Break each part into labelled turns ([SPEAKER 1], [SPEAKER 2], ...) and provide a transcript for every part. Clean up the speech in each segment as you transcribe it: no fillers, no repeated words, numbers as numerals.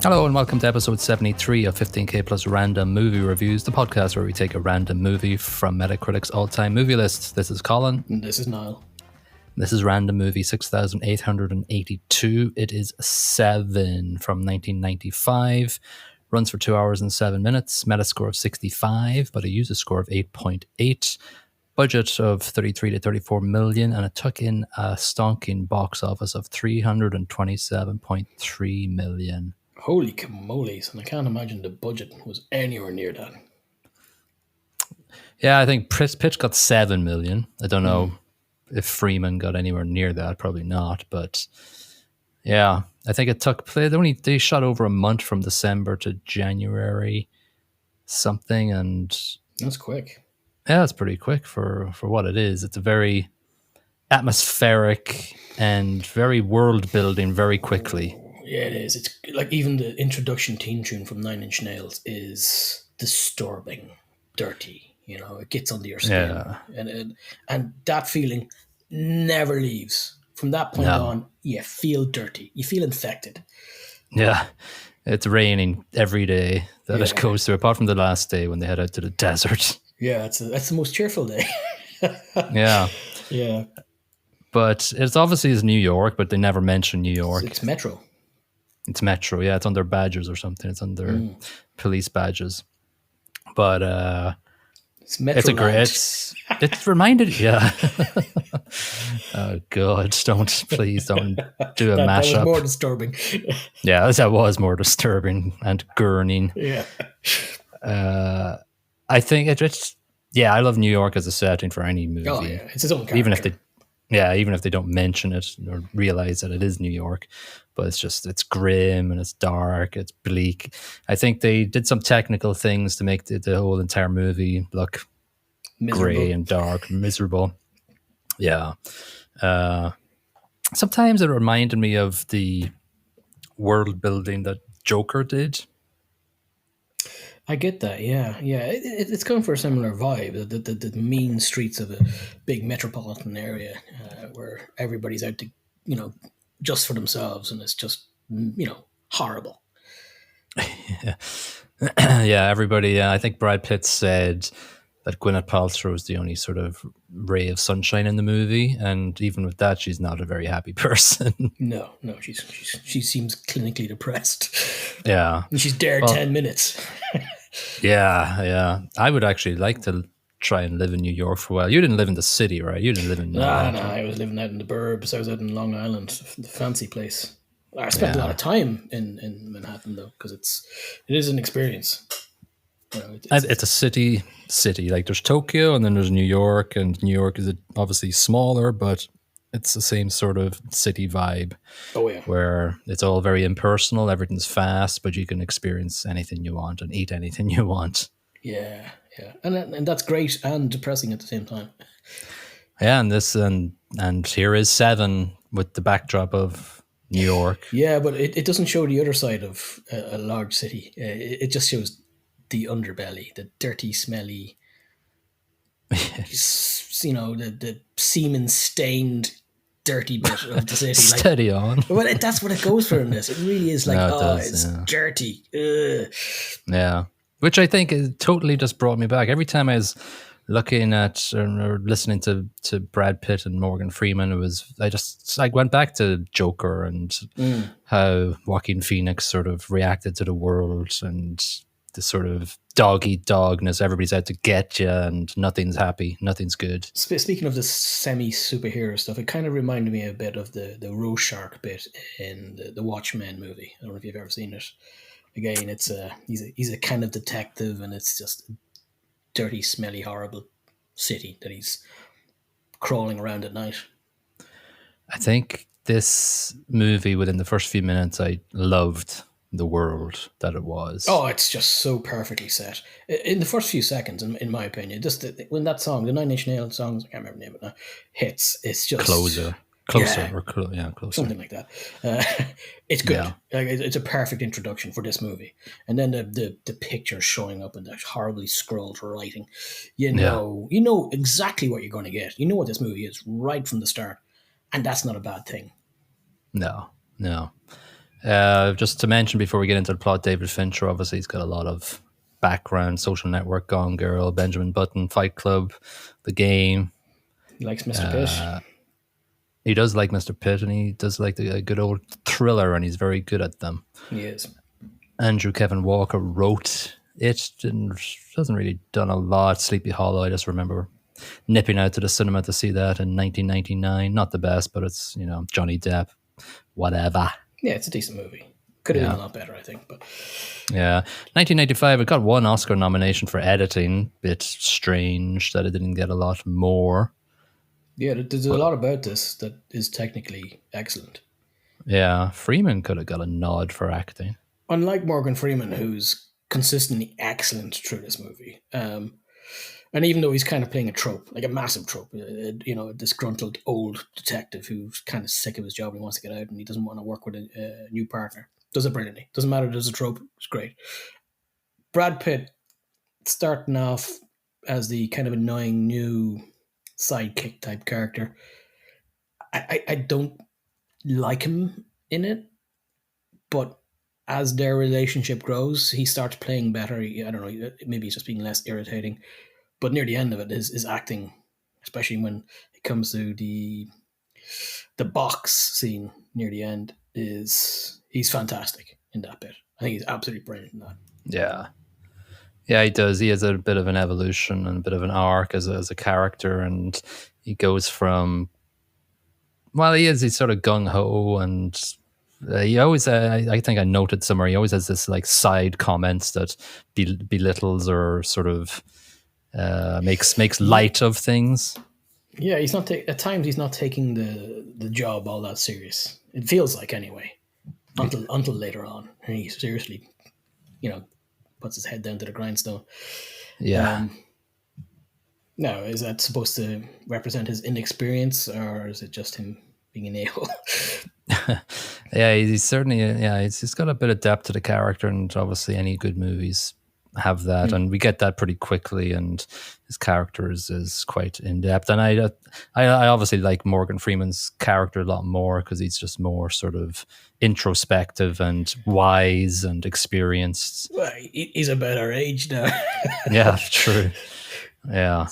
[SPEAKER 1] Hello and welcome to episode 73 of 15K Plus Random Movie Reviews, the podcast where we take a random movie from Metacritic's all-time movie list. This is Colin.
[SPEAKER 2] And this is Niall.
[SPEAKER 1] This is Random Movie 6882. It is Se7en from 1995. Runs for 2 hours and 7 minutes. Metascore of 65, but a user score of 8.8. Budget of 33 to 34 million, and it took in a stonking box office of 327.3 million.
[SPEAKER 2] Holy camolies, and I can't imagine the budget was anywhere near that.
[SPEAKER 1] Yeah, I think Pitt got 7 million. I don't know if Freeman got anywhere near that, probably not, but yeah, I think it took, they shot over a month from December to January something, and
[SPEAKER 2] that's quick.
[SPEAKER 1] Yeah, it's pretty quick for what it is. It's a very atmospheric and very world building very quickly.
[SPEAKER 2] Yeah, it is. It's like even the introduction theme tune from 9 Inch Nails is disturbing, dirty. You know, it gets under your skin, and that feeling never leaves. From that point on, you feel dirty. You feel infected.
[SPEAKER 1] Yeah, it's raining every day that it goes through, apart from the last day when they head out to the desert.
[SPEAKER 2] Yeah, that's the most cheerful day.
[SPEAKER 1] Yeah. But it's obviously is New York, but they never mention New York.
[SPEAKER 2] It's Metro.
[SPEAKER 1] It's Metro, yeah. It's under badges or something. It's under police badges. But
[SPEAKER 2] it's Metro.
[SPEAKER 1] It's a great. It's reminded. Yeah. Oh God! Please don't do a mashup.
[SPEAKER 2] That was more disturbing.
[SPEAKER 1] Yeah, that was more disturbing and gurning.
[SPEAKER 2] Yeah.
[SPEAKER 1] I think it's. Yeah, I love New York as a setting for any movie.
[SPEAKER 2] Oh yeah, it's its own character.
[SPEAKER 1] Even if they don't mention it or realize that it is New York, but it's grim and it's dark, it's bleak. I think they did some technical things to make the whole entire movie look grey and dark, miserable. Yeah. Sometimes it reminded me of the world building that Joker did.
[SPEAKER 2] I get that, yeah. It's going for a similar vibe. The mean streets of a big metropolitan area where everybody's out to, just for themselves, and it's just, horrible.
[SPEAKER 1] Yeah, everybody. I think Brad Pitt said that Gwyneth Paltrow is the only sort of ray of sunshine in the movie, and even with that, she's not a very happy person.
[SPEAKER 2] No, she seems clinically depressed.
[SPEAKER 1] Yeah,
[SPEAKER 2] and she's there 10 minutes.
[SPEAKER 1] Yeah. I would actually like to try and live in New York for a while. You didn't live in the city, right? You didn't live in...
[SPEAKER 2] No, I was living out in the burbs. I was out in Long Island, the fancy place. I spent a lot of time in Manhattan, though, because it is an experience.
[SPEAKER 1] It's a city. Like there's Tokyo and then there's New York, and New York is obviously smaller, but it's the same sort of city vibe.
[SPEAKER 2] Oh yeah,
[SPEAKER 1] where it's all very impersonal, everything's fast, but you can experience anything you want and eat anything you want.
[SPEAKER 2] Yeah, and that's great and depressing at the same time.
[SPEAKER 1] Yeah, and here is Se7en with the backdrop of New York.
[SPEAKER 2] Yeah, but it doesn't show the other side of a large city. It just shows the underbelly, the dirty, smelly, the semen-stained, dirty bit of the city.
[SPEAKER 1] Steady on.
[SPEAKER 2] Well, that's what it goes for in this. It really is like, it's dirty. Ugh.
[SPEAKER 1] Yeah, which I think is totally just brought me back. Every time I was looking at or listening to Brad Pitt and Morgan Freeman, I went back to Joker and how Joaquin Phoenix sort of reacted to the world and the sort of dog-eat-dogness. Everybody's out to get you and nothing's happy, nothing's good.
[SPEAKER 2] Speaking of the semi-superhero stuff, it kind of reminded me a bit of the Rorschach bit in the Watchmen movie. I don't know if you've ever seen it. Again, it's he's a kind of detective, and it's just a dirty, smelly, horrible city that he's crawling around at night.
[SPEAKER 1] I think this movie, within the first few minutes, I loved the world that it was.
[SPEAKER 2] Oh, it's just so perfectly set. In the first few seconds, in my opinion, just when that song, the 9 Inch Nails songs, I can't remember the name of it now, hits, it's just...
[SPEAKER 1] Closer, closer.
[SPEAKER 2] Something like that. It's good. Yeah. Like, it's a perfect introduction for this movie. And then the picture showing up in that horribly scrawled writing. You know exactly what you're going to get. You know what this movie is right from the start. And that's not a bad thing.
[SPEAKER 1] No. Just to mention before we get into the plot, David Fincher, obviously, he's got a lot of background: Social Network, Gone Girl, Benjamin Button, Fight Club, The Game.
[SPEAKER 2] He likes Mr. Pitt.
[SPEAKER 1] He does like Mr. Pitt, and he does like a good old thriller, and he's very good at them.
[SPEAKER 2] He is.
[SPEAKER 1] Andrew Kevin Walker wrote it. Doesn't really done a lot. Sleepy Hollow, I just remember nipping out to the cinema to see that in 1999. Not the best, but it's, Johnny Depp, whatever.
[SPEAKER 2] Yeah, it's a decent movie. Could have
[SPEAKER 1] Yeah.
[SPEAKER 2] been a lot better, I think. But
[SPEAKER 1] Yeah. 1995, it got one Oscar nomination for editing. Bit strange that it didn't get a lot more.
[SPEAKER 2] yeah, there's a lot about this that is technically excellent.
[SPEAKER 1] Yeah, Freeman could have got a nod for acting.
[SPEAKER 2] Unlike Morgan Freeman, who's consistently excellent through this movie, and even though he's kind of playing a trope, like a massive trope, a disgruntled old detective who's kind of sick of his job and he wants to get out and he doesn't want to work with a new partner, does it brilliantly. Doesn't matter, there's a trope, it's great. Brad Pitt starting off as the kind of annoying new sidekick type character. I don't like him in it, but as their relationship grows, he starts playing better. I don't know, maybe he's just being less irritating. But near the end of it, his acting, especially when it comes to the box scene near the end, he's fantastic in that bit. I think he's absolutely brilliant in that.
[SPEAKER 1] Yeah. Yeah, he does. He has a bit of an evolution and a bit of an arc as a character, and he goes from, well, he's sort of gung ho, and he always, I think I noted somewhere, he always has this like side comments that belittles or sort of makes light of things.
[SPEAKER 2] Yeah, he's not at times he's not taking the job all that serious. It feels like anyway, until later on, and he seriously, puts his head down to the grindstone.
[SPEAKER 1] Yeah.
[SPEAKER 2] Now, is that supposed to represent his inexperience, or is it just him being an a-hole?
[SPEAKER 1] Yeah, he's certainly, he's got a bit of depth to the character, and obviously any good movies have that, and we get that pretty quickly, and his character is quite in depth. And I obviously like Morgan Freeman's character a lot more because he's just more sort of introspective and wise and experienced.
[SPEAKER 2] Well, he's about our age now.
[SPEAKER 1] Yeah, true. Yeah.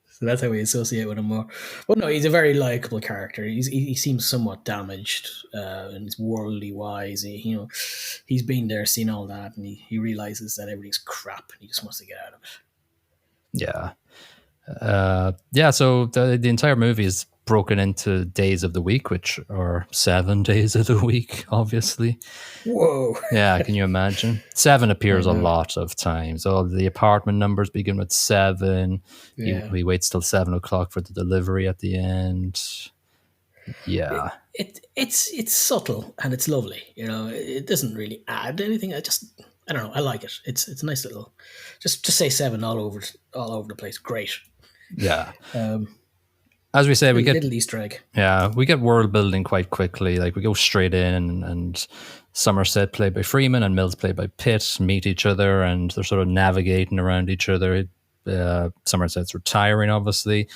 [SPEAKER 2] So that's how we associate with him more. But no, he's a very likable character. He seems somewhat damaged and he's worldly wise. He's been there, seen all that, and he realizes that everything's crap and he just wants to get out of it.
[SPEAKER 1] Yeah. So the entire movie is broken into days of the week, which are 7 days of the week, obviously.
[SPEAKER 2] Whoa.
[SPEAKER 1] Yeah, can you imagine? 7 appears a lot of times. All the apartment numbers begin with 7.
[SPEAKER 2] Yeah.
[SPEAKER 1] He waits till 7 o'clock for the delivery at the end. Yeah.
[SPEAKER 2] It's subtle and it's lovely. It doesn't really add anything. I don't know. I like it. It's a nice little. Just say 7 all over the place. Great.
[SPEAKER 1] Yeah. As we say, we get
[SPEAKER 2] little Easter egg.
[SPEAKER 1] Yeah, we get world building quite quickly. Like we go straight in, and Somerset, played by Freeman, and Mills, played by Pitt, meet each other, and they're sort of navigating around each other. Somerset's retiring, obviously.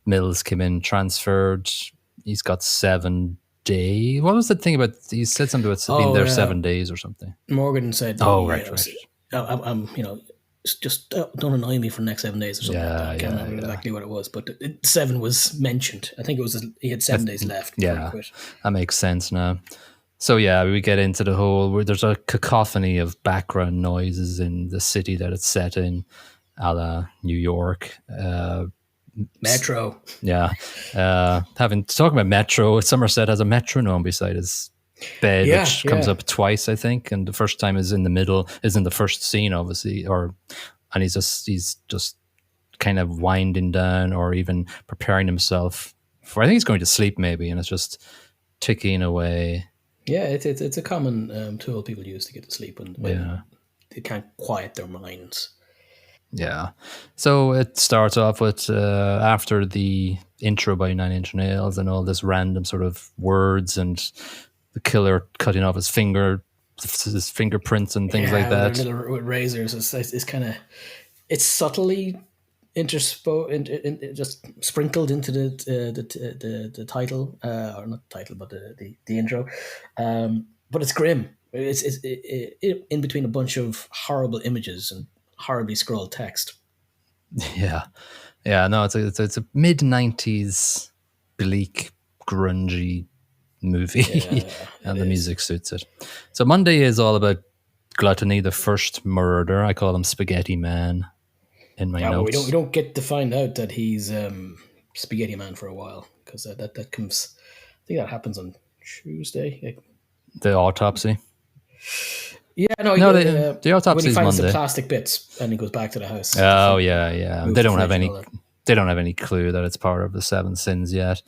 [SPEAKER 1] Mills came in, transferred. He's got 7 days. What was the thing about? He said something about being there 7 days or something.
[SPEAKER 2] Morgan said,
[SPEAKER 1] right.
[SPEAKER 2] I'm just don't annoy me for the next 7 days or something like that. I can't remember exactly what it was, but 7 was mentioned. I think it was he had 7 days left before he quit.
[SPEAKER 1] That makes sense now. So yeah, we get into the whole, there's a cacophony of background noises in the city that it's set in, a la New York.
[SPEAKER 2] Metro.
[SPEAKER 1] Yeah. Talking about Metro, Somerset has a metronome beside his bed, which comes up twice, I think, and the first time is in the first scene, obviously, and he's just kind of winding down or even preparing himself for, I think he's going to sleep maybe, and it's just ticking away.
[SPEAKER 2] Yeah, it's a common tool people use to get to sleep when they can't quiet their minds.
[SPEAKER 1] Yeah. So it starts off with after the intro by Nine Inch Nails and all this random sort of words and the killer cutting off his fingerprints and things like that.
[SPEAKER 2] Little razors. It's kind of, it's subtly just sprinkled into the title, or not title, but the intro. But it's grim. It's in between a bunch of horrible images and horribly scrolled text.
[SPEAKER 1] Yeah, yeah. No, it's a mid-90s bleak, grungy movie,
[SPEAKER 2] Yeah, it
[SPEAKER 1] and the
[SPEAKER 2] is.
[SPEAKER 1] music suits it. So Monday is all about Gluttony, the first murder. I call him Spaghetti Man in my
[SPEAKER 2] Yeah, well, we
[SPEAKER 1] notes.
[SPEAKER 2] don't get to find out that he's Spaghetti Man for a while, because that comes. I think that happens on Tuesday.
[SPEAKER 1] The autopsy.
[SPEAKER 2] Yeah, no,
[SPEAKER 1] No, the
[SPEAKER 2] when he
[SPEAKER 1] autopsy is
[SPEAKER 2] finds the
[SPEAKER 1] Monday.
[SPEAKER 2] plastic bits and he goes back to the house
[SPEAKER 1] Oh yeah.
[SPEAKER 2] move
[SPEAKER 1] They
[SPEAKER 2] the
[SPEAKER 1] don't have
[SPEAKER 2] fridge and all
[SPEAKER 1] any.
[SPEAKER 2] that.
[SPEAKER 1] They don't have any clue that it's part of the seven sins yet.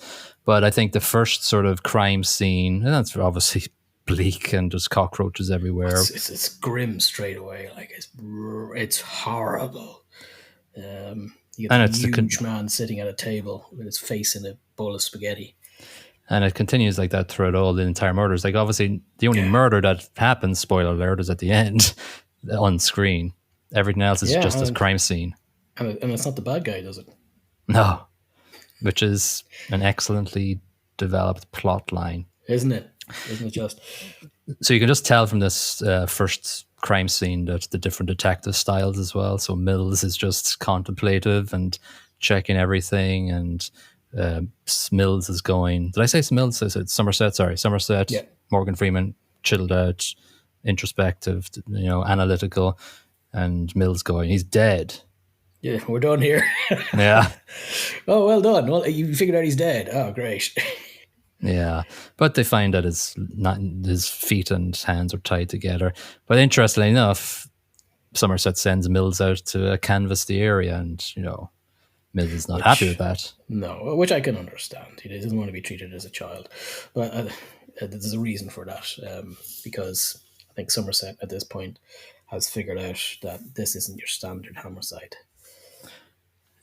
[SPEAKER 1] But I think the first sort of crime scene, and that's obviously bleak and there's cockroaches everywhere.
[SPEAKER 2] It's grim straight away. Like it's horrible. You get
[SPEAKER 1] And
[SPEAKER 2] the
[SPEAKER 1] it's
[SPEAKER 2] huge man sitting at a table with his face in a bowl of spaghetti.
[SPEAKER 1] and it continues like that throughout all the entire murders. Like obviously the only murder that happens, spoiler alert, is at the end on screen. Everything else is
[SPEAKER 2] Yeah,
[SPEAKER 1] just a crime scene.
[SPEAKER 2] and it's not the bad guy, does it?
[SPEAKER 1] No, which is an excellently developed plot line.
[SPEAKER 2] Isn't it? Isn't it just?
[SPEAKER 1] So you can just tell from this first crime scene that the different detective styles as well. So Mills is just contemplative and checking everything, and Mills is going. Did I say Mills? I said Somerset. Sorry, Somerset.
[SPEAKER 2] Yeah.
[SPEAKER 1] Morgan Freeman, chilled out, introspective, analytical, and Mills going. He's dead.
[SPEAKER 2] Yeah, we're done here.
[SPEAKER 1] Yeah.
[SPEAKER 2] Oh, well done. Well, you figured out he's dead. Oh, great.
[SPEAKER 1] Yeah, but they find that his feet and hands are tied together. But interestingly enough, Somerset sends Mills out to canvass the area, and Mills is not happy with that.
[SPEAKER 2] No, which I can understand. He doesn't want to be treated as a child, but there's a reason for that. Because I think Somerset at this point has figured out that this isn't your standard homicide.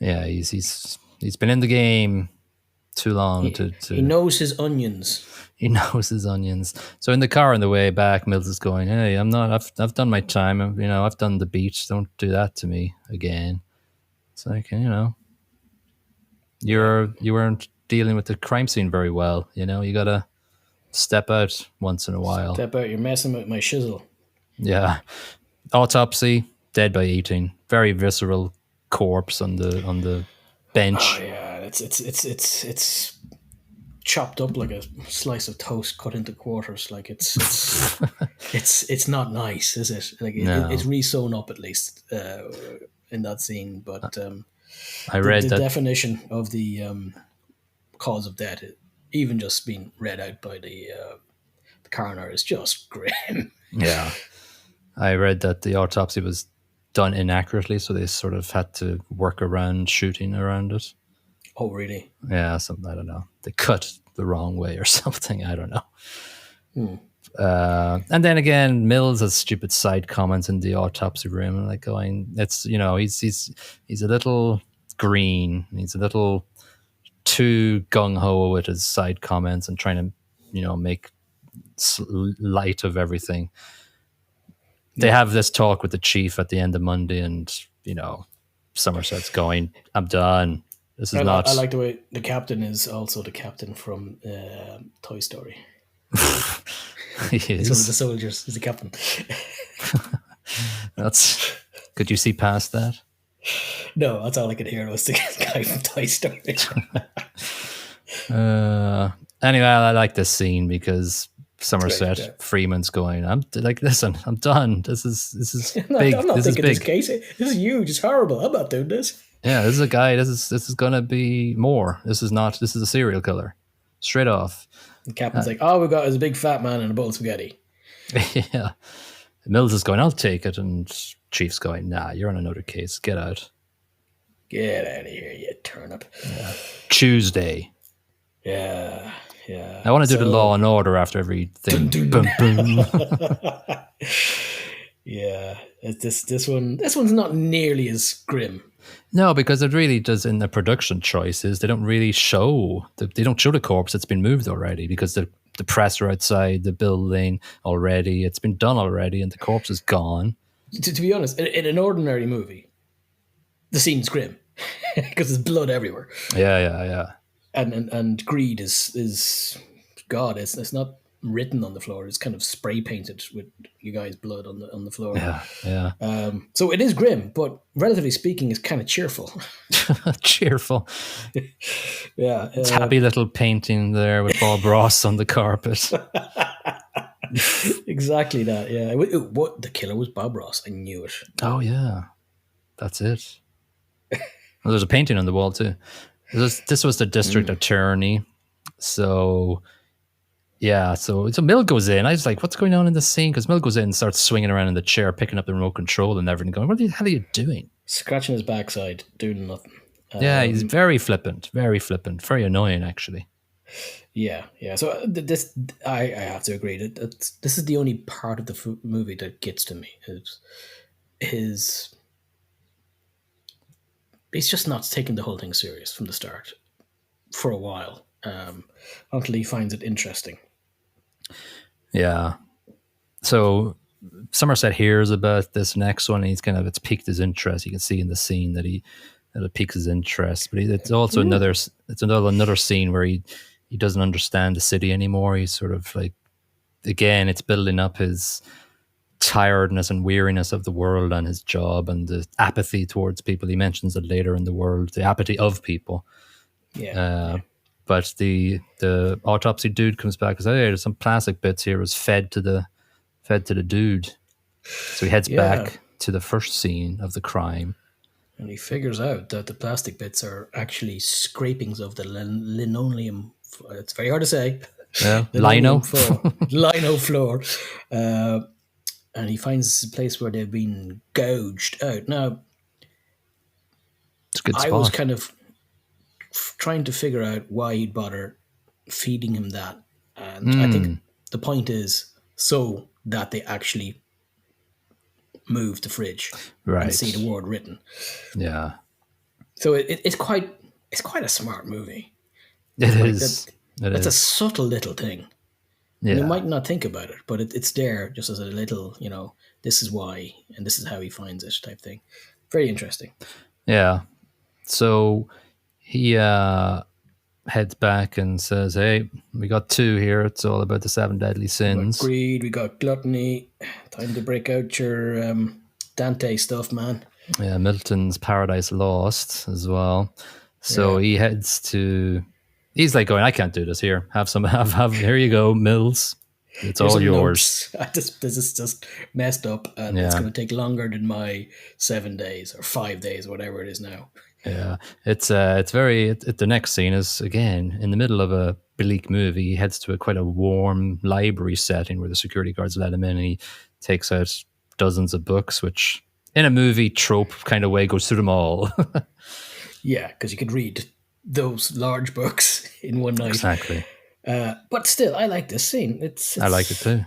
[SPEAKER 1] Yeah, he's been in the game too long
[SPEAKER 2] He knows his onions.
[SPEAKER 1] He knows his onions. So in the car on the way back, Mills is going, "Hey, I've done my time. I've done the beat. Don't do that to me again." It's like, you weren't dealing with the crime scene very well. You gotta step out once in a while.
[SPEAKER 2] Step out, you're messing with my shizzle.
[SPEAKER 1] Yeah. Autopsy, dead by eating. Very visceral corpse on the bench.
[SPEAKER 2] Oh yeah, it's chopped up like a slice of toast cut into quarters. Like it's not nice, is it? Like
[SPEAKER 1] No.
[SPEAKER 2] it's re-sewn up at least in that scene. But
[SPEAKER 1] I read
[SPEAKER 2] the
[SPEAKER 1] that
[SPEAKER 2] definition of the cause of death, even just being read out by the coroner, is just grim.
[SPEAKER 1] Yeah. I read that the autopsy was done inaccurately, so they sort of had to work around shooting around it.
[SPEAKER 2] Oh, really?
[SPEAKER 1] Yeah, something, I don't know. They cut the wrong way or something. I don't know. And then again, Mills has stupid side comments in the autopsy room, and like going, it's he's a little green. He's a little too gung ho with his side comments and trying to make light of everything. They have this talk with the chief at the end of Monday, and Somerset's going, "I'm done. This is not."
[SPEAKER 2] I like the way the captain is also the captain from Toy Story. He's one of the soldiers. He's the captain.
[SPEAKER 1] Could you see past that?
[SPEAKER 2] No, that's all I could hear was the guy from Toy Story.
[SPEAKER 1] Anyway, I like this scene because Somerset
[SPEAKER 2] Great, yeah.
[SPEAKER 1] Freeman's going, I'm like, listen, I'm done. This is
[SPEAKER 2] I'm
[SPEAKER 1] big.
[SPEAKER 2] not
[SPEAKER 1] This is
[SPEAKER 2] thinking
[SPEAKER 1] big.
[SPEAKER 2] this case. This is huge. It's horrible. I'm not doing this.
[SPEAKER 1] Yeah, this is a guy. This is gonna be more. This is a serial killer. Straight off.
[SPEAKER 2] The captain's like, all we got is a big fat man and a bowl of spaghetti.
[SPEAKER 1] Yeah. Mills is going, I'll take it, and Chief's going, nah, you're on another case. Get out.
[SPEAKER 2] Get out of here, you turnip.
[SPEAKER 1] Yeah. Tuesday.
[SPEAKER 2] Yeah.
[SPEAKER 1] I want to do the Law and Order after everything. Boom, boom.
[SPEAKER 2] Yeah. This one's not nearly as grim.
[SPEAKER 1] No, because it really does, in the production choices, they don't really show the corpse. It's been moved already because the press are outside the building already. It's been done already, and the corpse is gone.
[SPEAKER 2] To be honest, in an ordinary movie, the scene's grim. because there's blood everywhere.
[SPEAKER 1] Yeah.
[SPEAKER 2] And greed is God. It's not written on the floor. It's kind of spray painted with you guys' blood on the floor.
[SPEAKER 1] Yeah.
[SPEAKER 2] So it is grim, but relatively speaking, it's kind of cheerful.
[SPEAKER 1] Cheerful.
[SPEAKER 2] Yeah,
[SPEAKER 1] It's happy little painting there with Bob Ross on the carpet.
[SPEAKER 2] exactly that. Yeah, what the killer was Bob Ross. I knew it.
[SPEAKER 1] Oh yeah, that's it. Well, there's a painting on the wall too. This was the district attorney. So yeah, so Mill goes in. I was like, what's going on in the scene? Because Mill goes in and starts swinging around in the chair, picking up the remote control and everything, going, what the hell are you doing?
[SPEAKER 2] Scratching his backside, doing nothing.
[SPEAKER 1] Yeah, he's very flippant, very annoying, actually.
[SPEAKER 2] Yeah. So this, I have to agree that this is the only part of the movie that gets to me. He's just not taking the whole thing serious from the start for a while, until he finds it interesting.
[SPEAKER 1] Yeah. So Somerset hears about this next one, and it's piqued his interest. You can see in the scene that it piques his interest. But it's also another scene where he doesn't understand the city anymore. He's sort of like, again, it's building up his tiredness and weariness of the world and his job and the apathy towards people. He mentions it later in the world, the apathy of people.
[SPEAKER 2] Yeah.
[SPEAKER 1] But the autopsy dude comes back and says, hey, there's some plastic bits here. It was fed to the dude. So he heads back to the first scene of the crime.
[SPEAKER 2] And he figures out that the plastic bits are actually scrapings of the linoleum. It's very hard to say.
[SPEAKER 1] Yeah, lino
[SPEAKER 2] floor. And he finds a place where they've been gouged out. Now,
[SPEAKER 1] it's a good spot.
[SPEAKER 2] I was kind of trying to figure out why he'd bother feeding him that. And I think the point is so that they actually move the fridge and see the word written.
[SPEAKER 1] Yeah.
[SPEAKER 2] So it's quite a smart movie.
[SPEAKER 1] It is.
[SPEAKER 2] It's a subtle little thing.
[SPEAKER 1] Yeah.
[SPEAKER 2] You might not think about it, but it's there just as a little, this is why and this is how he finds it type thing. Very interesting.
[SPEAKER 1] Yeah. So he heads back and says, hey, we got 2 here. It's all about the 7 deadly sins.
[SPEAKER 2] We got greed, we got gluttony. Time to break out your Dante stuff, man.
[SPEAKER 1] Yeah, Milton's Paradise Lost as well. So he heads to... He's like going, I can't do this here. Have here you go, Mills. It's all yours.
[SPEAKER 2] This is just messed up, and it's going to take longer than my 7 days or 5 days, whatever it is now.
[SPEAKER 1] Yeah, it's very. The next scene is again in the middle of a bleak movie. He heads to quite a warm library setting where the security guards let him in, and he takes out dozens of books, which in a movie trope kind of way goes through them all.
[SPEAKER 2] Yeah, because you could read those large books in one night.
[SPEAKER 1] Exactly.
[SPEAKER 2] But still, I like this scene.
[SPEAKER 1] I like it too.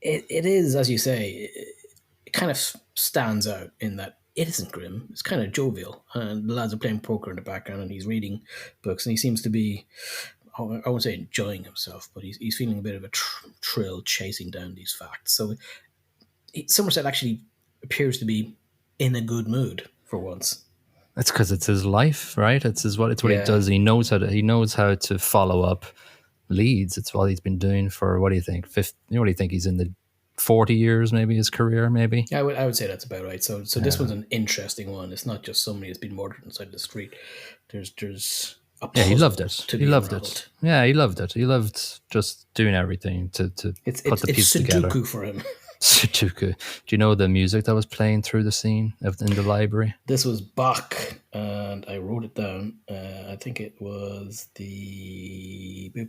[SPEAKER 2] It is, as you say, it kind of stands out in that it isn't grim. It's kind of jovial. And the lads are playing poker in the background and he's reading books and he seems to be, I won't say enjoying himself, but he's feeling a bit of a thrill chasing down these facts. So Somerset actually appears to be in a good mood for once.
[SPEAKER 1] That's because it's his life, right? It's what he does. He knows how to follow up leads. It's what he's been doing for, what do you think? What do you think? He's in the 40 years, maybe, his career, maybe?
[SPEAKER 2] I would say that's about right. So this one's an interesting one. It's not just somebody that's been murdered inside the street. There's a puzzle.
[SPEAKER 1] Yeah, he loved it.
[SPEAKER 2] He loved it.
[SPEAKER 1] Yeah, he loved it. He loved just doing everything to put the piece together.
[SPEAKER 2] It's Sudoku for him.
[SPEAKER 1] Sudoku. Do you know the music that was playing through the scene in the library?
[SPEAKER 2] This was Bach, and I wrote it down. I think it was the... Where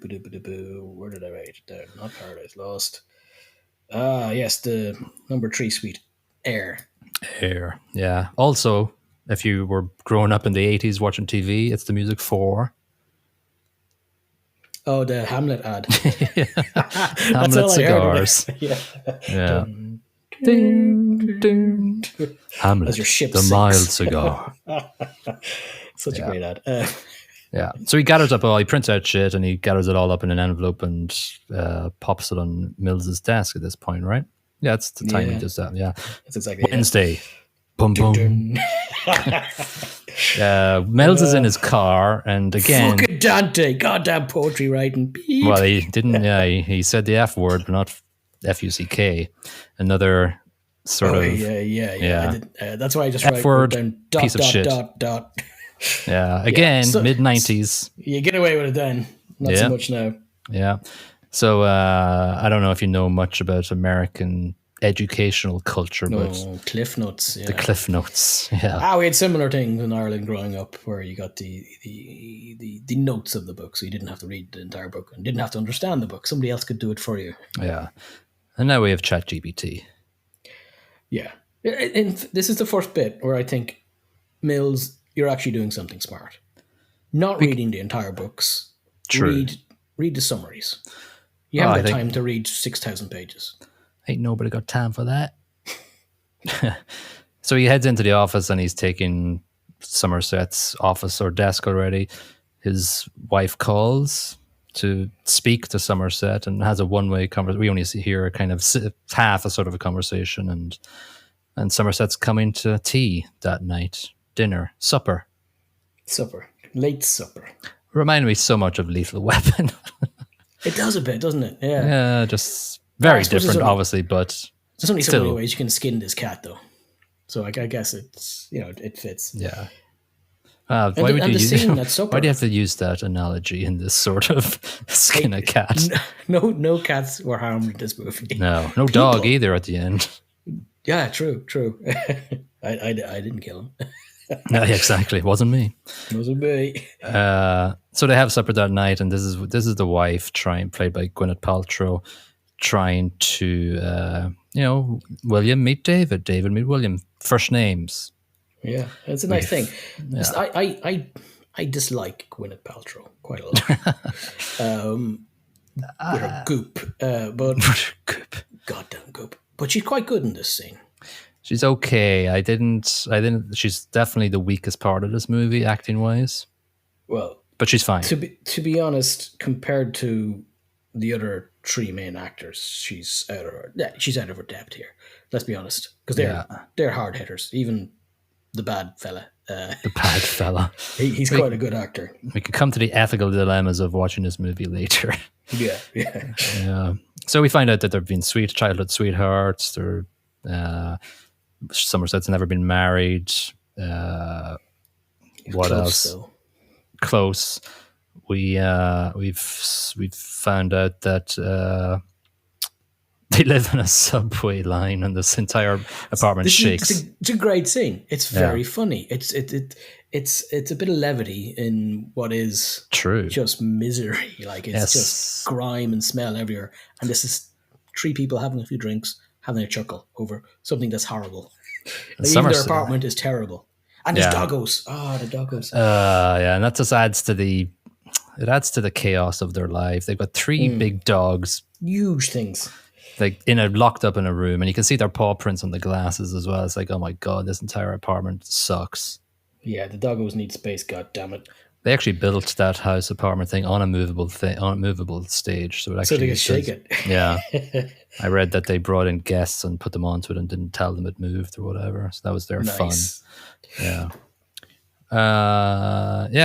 [SPEAKER 2] did I write it down? Not Paradise Lost. Yes, the number 3 suite, Air.
[SPEAKER 1] Air, yeah. Also, if you were growing up in the 80s watching TV, it's the music for...
[SPEAKER 2] Oh, the Hamlet ad.
[SPEAKER 1] Hamlet cigars. Yeah. Ding, ding. Hamlet, the mild cigar.
[SPEAKER 2] Such a great ad.
[SPEAKER 1] Yeah. So he gathers up he prints out shit and he gathers it all up in an envelope and pops it on Mills's desk at this point, right? Yeah, it's the time he does that. Yeah.
[SPEAKER 2] That's exactly
[SPEAKER 1] Wednesday. Boom, boom. Mills is in his car, and again,
[SPEAKER 2] Fucking Dante, goddamn poetry writing. Beep.
[SPEAKER 1] well, he didn't. Yeah, he said the F word, but not Fuck. Another sort of
[SPEAKER 2] I did, that's why I just
[SPEAKER 1] F
[SPEAKER 2] wrote
[SPEAKER 1] word
[SPEAKER 2] down
[SPEAKER 1] piece of shit.
[SPEAKER 2] dot.
[SPEAKER 1] Yeah, again,
[SPEAKER 2] so-
[SPEAKER 1] mid-90s.
[SPEAKER 2] You get away with it then. Not so much now.
[SPEAKER 1] Yeah. So I don't know if you know much about American educational culture, but
[SPEAKER 2] Cliff Notes. Yeah.
[SPEAKER 1] the Cliff Notes. Yeah.
[SPEAKER 2] We had similar things in Ireland growing up, where you got the notes of the book, so you didn't have to read the entire book and didn't have to understand the book. Somebody else could do it for you.
[SPEAKER 1] Yeah. And now we have ChatGPT.
[SPEAKER 2] Yeah. And this is the first bit where I think, Mills, you're actually doing something smart. Not reading the entire books.
[SPEAKER 1] True.
[SPEAKER 2] Read the summaries. You haven't got time to read 6,000 pages.
[SPEAKER 1] Ain't nobody got time for that. So he heads into the office and he's taking Somerset's office or desk already. His wife calls to speak to Somerset and has a one-way conversation. We only hear a kind of half a sort of a conversation, and Somerset's coming to tea that night, dinner, supper.
[SPEAKER 2] Late supper.
[SPEAKER 1] Reminded me so much of Lethal Weapon.
[SPEAKER 2] It does a bit, doesn't it? Yeah.
[SPEAKER 1] Yeah, just very different, obviously, but
[SPEAKER 2] there's only so many ways you can skin this cat, though. So I guess it's, it fits.
[SPEAKER 1] Yeah. Why do you have to use that analogy in this sort of skin a cat?
[SPEAKER 2] No cats were harmed in this movie.
[SPEAKER 1] No dog either at the end.
[SPEAKER 2] Yeah, true. I didn't kill him.
[SPEAKER 1] No, exactly. It wasn't me. So they have supper that night, and this is the wife played by Gwyneth Paltrow, trying to William meet David, David meet William, first names.
[SPEAKER 2] Yeah, it's a nice thing. Yeah. I dislike Gwyneth Paltrow quite a lot. With her goop, but goddamn goop. But she's quite good in this scene.
[SPEAKER 1] She's okay. I didn't. She's definitely the weakest part of this movie, acting wise.
[SPEAKER 2] Well,
[SPEAKER 1] but she's fine.
[SPEAKER 2] To be honest, compared to the other three main actors, she's out of her depth here. Let's be honest, because they're hard hitters. Even the bad fella. He's quite a good actor.
[SPEAKER 1] We could come to the ethical dilemmas of watching this movie later. Yeah. So we find out that they've been childhood sweethearts. They're Somerset's never been married. What else? Though. Close. We've found out that they live in a subway line, and this entire apartment shakes.
[SPEAKER 2] It's a great scene. It's very funny. It's a bit of levity in what is
[SPEAKER 1] true
[SPEAKER 2] just misery. Like it's just grime and smell everywhere. And this is three people having a few drinks, having a chuckle over something that's horrible. Even their apartment is terrible. And there's doggos. The doggos.
[SPEAKER 1] And that just adds to the chaos of their life. They've got three big dogs.
[SPEAKER 2] Huge things.
[SPEAKER 1] Like locked up in a room, and you can see their paw prints on the glasses as well. It's like, oh my god, this entire apartment sucks.
[SPEAKER 2] Yeah, the doggos need space, god damn it.
[SPEAKER 1] They actually built that house apartment thing on a movable stage, so
[SPEAKER 2] they could shake it.
[SPEAKER 1] Yeah, I read that they brought in guests and put them onto it and didn't tell them it moved or whatever. So that was their fun. Yeah.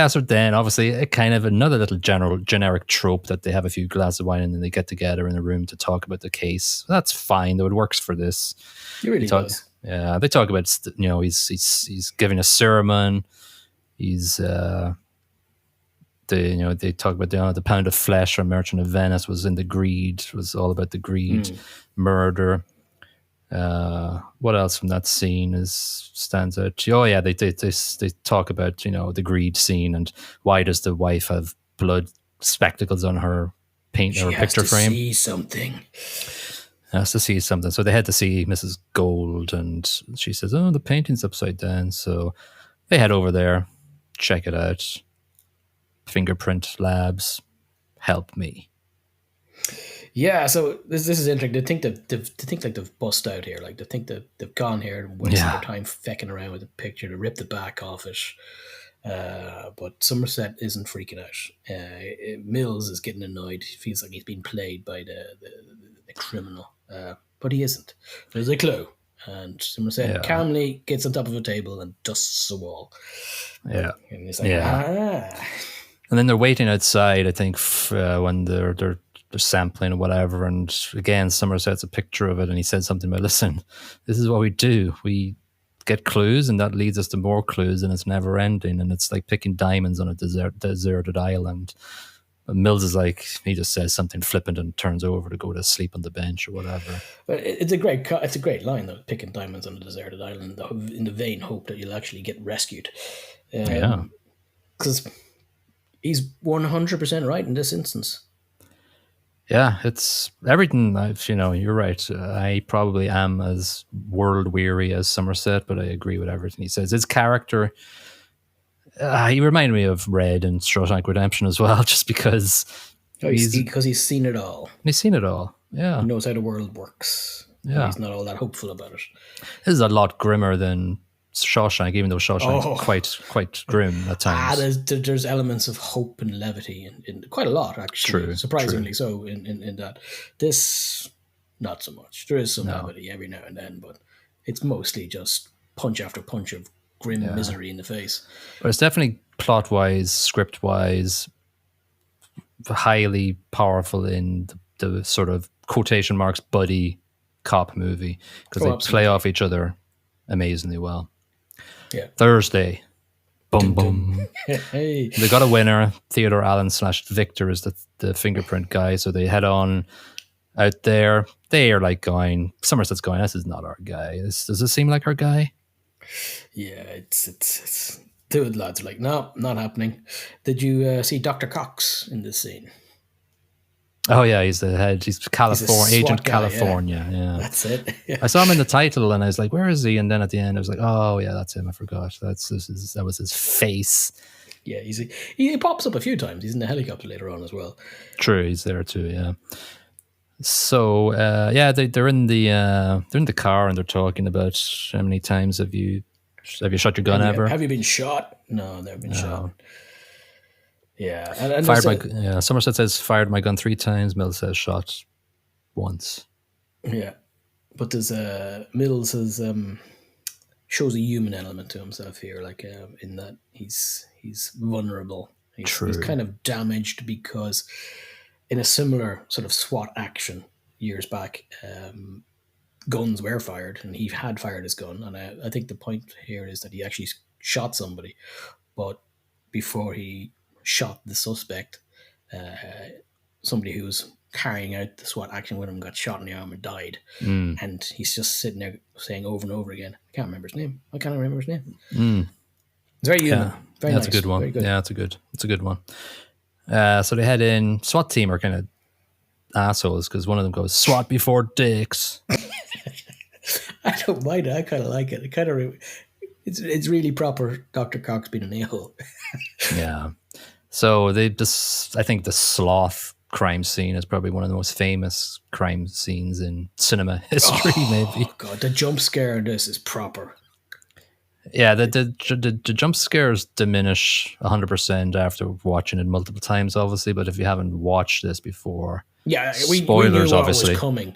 [SPEAKER 1] So then obviously a kind of another little generic trope that they have a few glasses of wine and then they get together in a room to talk about the case. That's fine, though. It works for this.
[SPEAKER 2] It really does.
[SPEAKER 1] Yeah, they talk about he's giving a sermon. He's they talk about the pound of flesh from Merchant of Venice was all about the greed, murder. What else from that scene stands out? Oh yeah, they talk about the greed scene and why does the wife have blood spectacles on her picture frame?
[SPEAKER 2] She has
[SPEAKER 1] to see something. So they had to see Mrs. Gold, and she says, "Oh, the painting's upside down." So they head over there, check it out. Fingerprint labs, help me.
[SPEAKER 2] Yeah, so this is interesting. They think like they've bust out here. Like they think that they've gone here and wasted their time fecking around with the picture to rip the back off it. But Somerset isn't freaking out. Mills is getting annoyed. He feels like he's being played by the criminal, but he isn't. There's a clue. And Somerset
[SPEAKER 1] Yeah.
[SPEAKER 2] calmly gets on top of a table and dusts the wall.
[SPEAKER 1] Yeah.
[SPEAKER 2] And it's like,
[SPEAKER 1] Yeah. And then they're waiting outside, I think, when they're sampling or whatever. And again, Somerset's a picture of it, and he said something about, listen, this is what we do. We get clues, and that leads us to more clues, and it's never ending. And it's like picking diamonds on a deserted island. And Mills is like, he just says something flippant and turns over to go to sleep on the bench or whatever.
[SPEAKER 2] But it's a great line though. Picking diamonds on a deserted island in the vain hope that you'll actually get rescued.
[SPEAKER 1] Yeah.
[SPEAKER 2] Because he's 100% right in this instance.
[SPEAKER 1] Yeah, it's everything. You're right. I probably am as world weary as Somerset, but I agree with everything he says. His character, he reminded me of Red and Shawshank Redemption as well, just because
[SPEAKER 2] he's seen it all.
[SPEAKER 1] He's seen it all. Yeah,
[SPEAKER 2] he knows how the world works.
[SPEAKER 1] Yeah,
[SPEAKER 2] he's not all that hopeful about it.
[SPEAKER 1] This is a lot grimmer than Shawshank, even though Shawshank's quite grim at times.
[SPEAKER 2] There's elements of hope and levity in quite a lot, actually. Surprisingly so in that. This, not so much. There is some levity every now and then, but it's mostly just punch after punch of grim misery in the face.
[SPEAKER 1] But it's definitely plot-wise, script-wise, highly powerful in the sort of quotation marks buddy cop movie, because they play off each other amazingly well.
[SPEAKER 2] Yeah.
[SPEAKER 1] Thursday. Boom, boom. Hey. They got a winner. Theodore Allen / Victor is the fingerprint guy. So they head on out there. They are like going, Somerset's going, this is not our guy. Does this seem like our guy?
[SPEAKER 2] Yeah, it's two of the lads are like, no, not happening. Did you see Dr. Cox in this scene?
[SPEAKER 1] Oh yeah, he's the head. He's Agent
[SPEAKER 2] guy,
[SPEAKER 1] California. Yeah,
[SPEAKER 2] that's it. Yeah.
[SPEAKER 1] I saw him in the title, and I was like, "Where is he?" And then at the end, I was like, "Oh yeah, that's him. I forgot. That was his face."
[SPEAKER 2] Yeah, he pops up a few times. He's in the helicopter later on as well.
[SPEAKER 1] True, he's there too. Yeah. So they're in the car and they're talking about how many times have you shot your gun ever?
[SPEAKER 2] Have you been shot? No, never been shot. Yeah,
[SPEAKER 1] and Somerset says fired my gun 3 times. Mills says shot once.
[SPEAKER 2] Yeah, but there's Mills shows a human element to himself here, like in that he's vulnerable. He's kind of damaged because in a similar sort of SWAT action years back, guns were fired, and he had fired his gun. And I think the point here is that he actually shot somebody, but before he shot the suspect, somebody who was carrying out the SWAT action with him got shot in the arm and died. And he's just sitting there saying over and over again, I can't remember his name. It's very human. Very nice.
[SPEAKER 1] That's a good one. Yeah, it's a good one. So they head in. SWAT team are kind of assholes because one of them goes, SWAT before dicks.
[SPEAKER 2] I don't mind it. I kind of like it. It kind of it's really proper Dr. Cox being an a-hole.
[SPEAKER 1] Yeah. So I think the sloth crime scene is probably one of the most famous crime scenes in cinema history, maybe.
[SPEAKER 2] Oh god, the jump scare in this is proper.
[SPEAKER 1] Yeah, the jump scares diminish 100% after watching it multiple times, obviously. But if you haven't watched this before,
[SPEAKER 2] we knew what obviously was coming,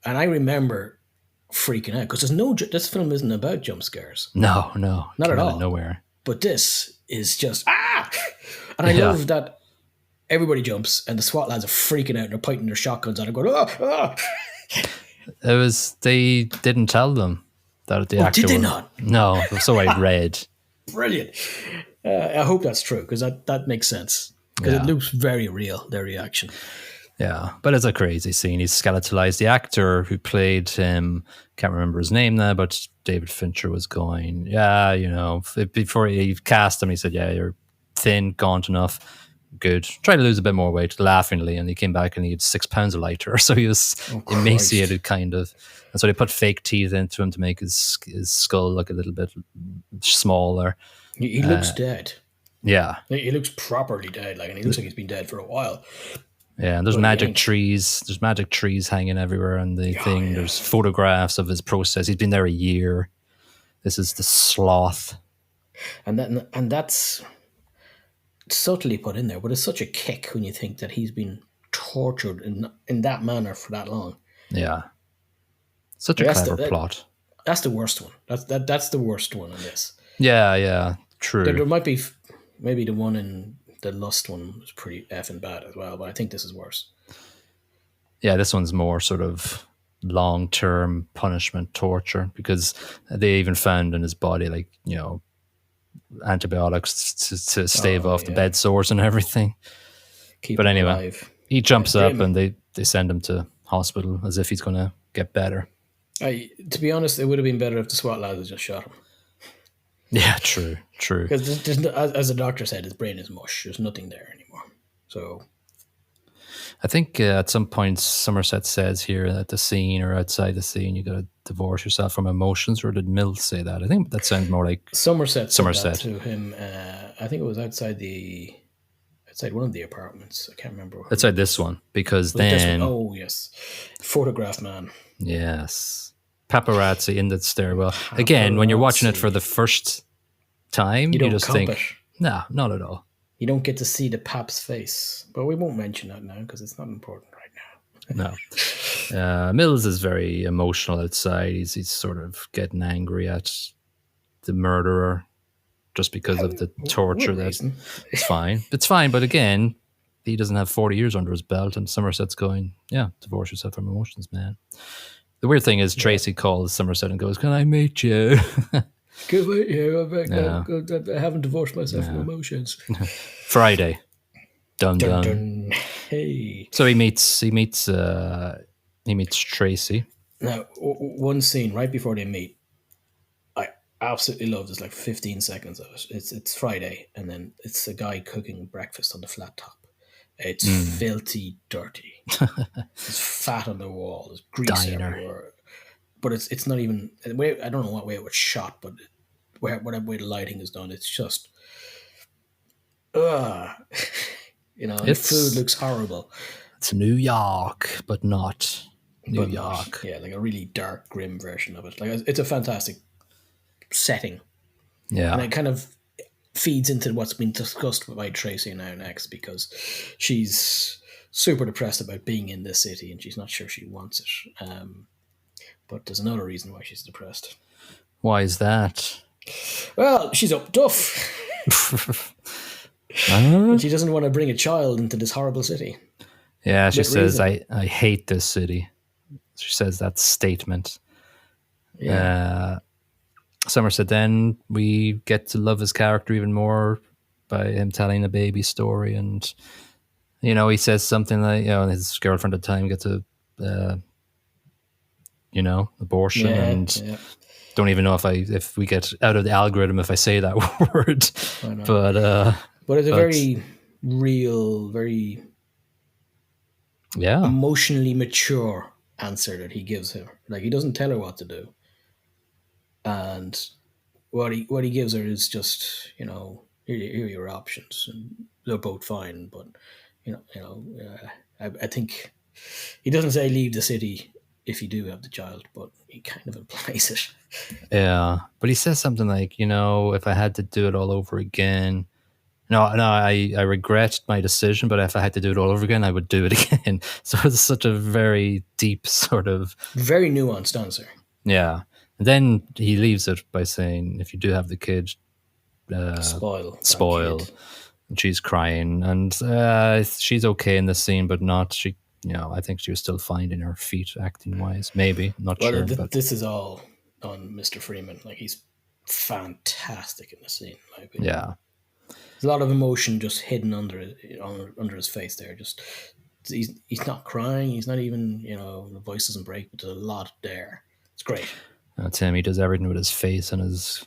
[SPEAKER 2] and I remember freaking out because this film isn't about jump scares.
[SPEAKER 1] No,
[SPEAKER 2] not at all.
[SPEAKER 1] Nowhere.
[SPEAKER 2] But this is just and I love that everybody jumps and the SWAT lads are freaking out and they're pointing their shotguns at and going,
[SPEAKER 1] They didn't tell them that the actor.
[SPEAKER 2] Did they not?
[SPEAKER 1] No, so I read.
[SPEAKER 2] Brilliant. I hope that's true because that makes sense because it looks very real, their reaction.
[SPEAKER 1] Yeah, but it's a crazy scene. He's skeletalized. The actor who played him, can't remember his name now, but David Fincher was going, before he cast him, he said, you're thin, gaunt enough, good. Try to lose a bit more weight, laughingly, and he came back and he had 6 pounds lighter, so he was emaciated, kind of. And so they put fake teeth into him to make his skull look a little bit smaller.
[SPEAKER 2] He looks dead.
[SPEAKER 1] Yeah.
[SPEAKER 2] He looks properly dead, and he looks like he's been dead for a while.
[SPEAKER 1] Yeah, and there's magic trees. There's magic trees hanging everywhere on the thing. Yeah. There's photographs of his process. He's been there a year. This is the sloth.
[SPEAKER 2] And that's subtly put in there, but it's such a kick when you think that he's been tortured in that manner for that long.
[SPEAKER 1] Yeah. Such a clever plot.
[SPEAKER 2] That's the worst one. That's the worst one in this.
[SPEAKER 1] Yeah,
[SPEAKER 2] There,
[SPEAKER 1] true.
[SPEAKER 2] there might be maybe the one in the Lust one was pretty effing bad as well, but I think this is worse.
[SPEAKER 1] Yeah, this one's more sort of long-term punishment, torture, because they even found in his body, like, antibiotics to stave
[SPEAKER 2] Oh
[SPEAKER 1] off the
[SPEAKER 2] yeah,
[SPEAKER 1] bed sores and everything.
[SPEAKER 2] keep
[SPEAKER 1] But
[SPEAKER 2] him
[SPEAKER 1] anyway,
[SPEAKER 2] alive.
[SPEAKER 1] he
[SPEAKER 2] Yeah,
[SPEAKER 1] jumps up
[SPEAKER 2] grim.
[SPEAKER 1] and they send him to hospital as if he's going to get better.
[SPEAKER 2] To be honest, it would have been better if the SWAT lads had just shot him.
[SPEAKER 1] Yeah, true.
[SPEAKER 2] Because as the doctor said, his brain is mush. There's nothing there anymore. So
[SPEAKER 1] I think at some point Somerset says here at the scene or outside the scene, you got to divorce yourself from emotions. Or did Mills say that? I think that sounds more like
[SPEAKER 2] Somerset said that
[SPEAKER 1] Somerset.
[SPEAKER 2] to him. I think it was outside one of the apartments. I can't remember who
[SPEAKER 1] Outside
[SPEAKER 2] it
[SPEAKER 1] this
[SPEAKER 2] was.
[SPEAKER 1] one, because
[SPEAKER 2] Was it this one?
[SPEAKER 1] then,
[SPEAKER 2] Oh yes, photograph man.
[SPEAKER 1] yes, paparazzi in the stairwell. Again, when you're watching it for
[SPEAKER 2] Paparazzi.
[SPEAKER 1] the first time,
[SPEAKER 2] You
[SPEAKER 1] you
[SPEAKER 2] don't
[SPEAKER 1] just
[SPEAKER 2] comp it.
[SPEAKER 1] think, nah, not at all.
[SPEAKER 2] You don't get to see the pap's face. But we won't mention that now because it's not important right now.
[SPEAKER 1] No. Mills is very emotional outside. He's sort of getting angry at the murderer just because of the
[SPEAKER 2] What
[SPEAKER 1] torture. That
[SPEAKER 2] reason?
[SPEAKER 1] it's fine. It's fine, but again, he doesn't have 40 years under his belt, and Somerset's going, yeah, divorce yourself from emotions, man. The weird thing is Tracy calls Somerset and goes, "Can I meet you?"
[SPEAKER 2] Good wait here.
[SPEAKER 1] Yeah.
[SPEAKER 2] I haven't divorced myself from emotions.
[SPEAKER 1] Friday. Dun
[SPEAKER 2] Dun
[SPEAKER 1] dun.
[SPEAKER 2] dun. Hey.
[SPEAKER 1] So he meets Tracy.
[SPEAKER 2] Now, one scene right before they meet, I absolutely love. There's like 15 seconds of it. It's Friday, and then it's a guy cooking breakfast on the flat top. It's filthy, dirty. There's fat on the wall. There's grease
[SPEAKER 1] Diner.
[SPEAKER 2] everywhere. But it's not even. I don't know what way it was shot, but whatever way the lighting is done, it's just. Ugh. The food looks horrible.
[SPEAKER 1] It's New York, but not New
[SPEAKER 2] But
[SPEAKER 1] York.
[SPEAKER 2] not, yeah, like a really dark, grim version of it. Like it's a fantastic setting,
[SPEAKER 1] Yeah.
[SPEAKER 2] and it kind of feeds into what's been discussed by Tracy now next because she's super depressed about being in this city and she's not sure she wants it. But there's another reason why she's depressed.
[SPEAKER 1] Why is that?
[SPEAKER 2] Well, she's up duff. And she doesn't want to bring a child into this horrible city.
[SPEAKER 1] Yeah, she
[SPEAKER 2] With
[SPEAKER 1] says,
[SPEAKER 2] reason.
[SPEAKER 1] I hate this city. She says that statement.
[SPEAKER 2] Yeah.
[SPEAKER 1] Somerset, then we get to love his character even more by him telling a baby story. And, he says something like, his girlfriend at the time gets a, abortion. And don't even know if we get out of the algorithm if I say that word.
[SPEAKER 2] But it's a very real, very emotionally mature answer that he gives her. Like, he doesn't tell her what to do. And what he gives her is just, here are your options. And they're both fine, but, I think he doesn't say leave the city if you do have the child, but he kind of implies it.
[SPEAKER 1] Yeah, but he says something like, if I had to do it all over again, I regret my decision, but if I had to do it all over again, I would do it again. So it's such a very deep sort of...
[SPEAKER 2] Very nuanced answer.
[SPEAKER 1] Yeah. And then he leaves it by saying, if you do have the kid,
[SPEAKER 2] spoil.
[SPEAKER 1] Kid. And she's crying. And she's okay in this scene, but not... I think she was still finding her feet acting-wise. Maybe. I'm not sure. But
[SPEAKER 2] this is all on Mr. Freeman. Like, he's fantastic in the scene, in my opinion.
[SPEAKER 1] Yeah.
[SPEAKER 2] There's a lot of emotion just hidden under his face there. Just he's not crying. He's not even, the voice doesn't break, but there's a lot there. It's great.
[SPEAKER 1] Tim, he does everything with his face and his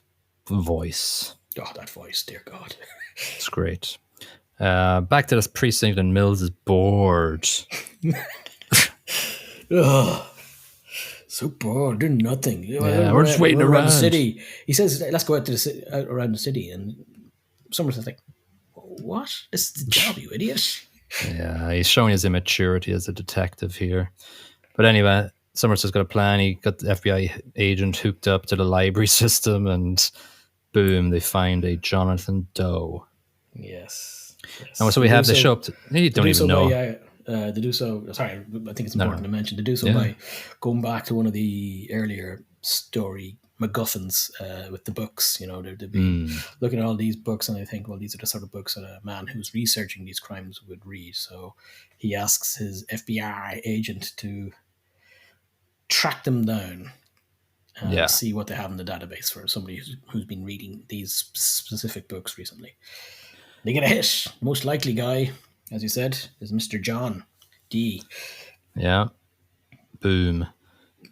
[SPEAKER 1] voice.
[SPEAKER 2] Oh, that voice, dear God.
[SPEAKER 1] It's great. Back to this precinct, and Mills is bored.
[SPEAKER 2] Ugh. So bored, doing nothing.
[SPEAKER 1] Yeah, we're just waiting around
[SPEAKER 2] the city. He says, "Let's go out to out around the city." And Somerset's like, "What? This is the job, you idiot."
[SPEAKER 1] Yeah, he's showing his immaturity as a detective here. But anyway, Somerset's got a plan. He got the FBI agent hooked up to the library system, and boom, they find a Jonathan Doe.
[SPEAKER 2] Yes.
[SPEAKER 1] And so we have the show up to... You don't even know.
[SPEAKER 2] To do so, sorry, I think it's important to mention, to do so by going back to one of the earlier story MacGuffins with the books. You know, they'd be looking at all these books and they think, well, these are the sort of books that a man who's researching these crimes would read. So he asks his FBI agent to track them down and
[SPEAKER 1] Yeah.
[SPEAKER 2] see what they have in the database for somebody who's been reading these specific books recently. They get a hit. Most likely guy, as you said, is Mr. John D.
[SPEAKER 1] Yeah. Boom.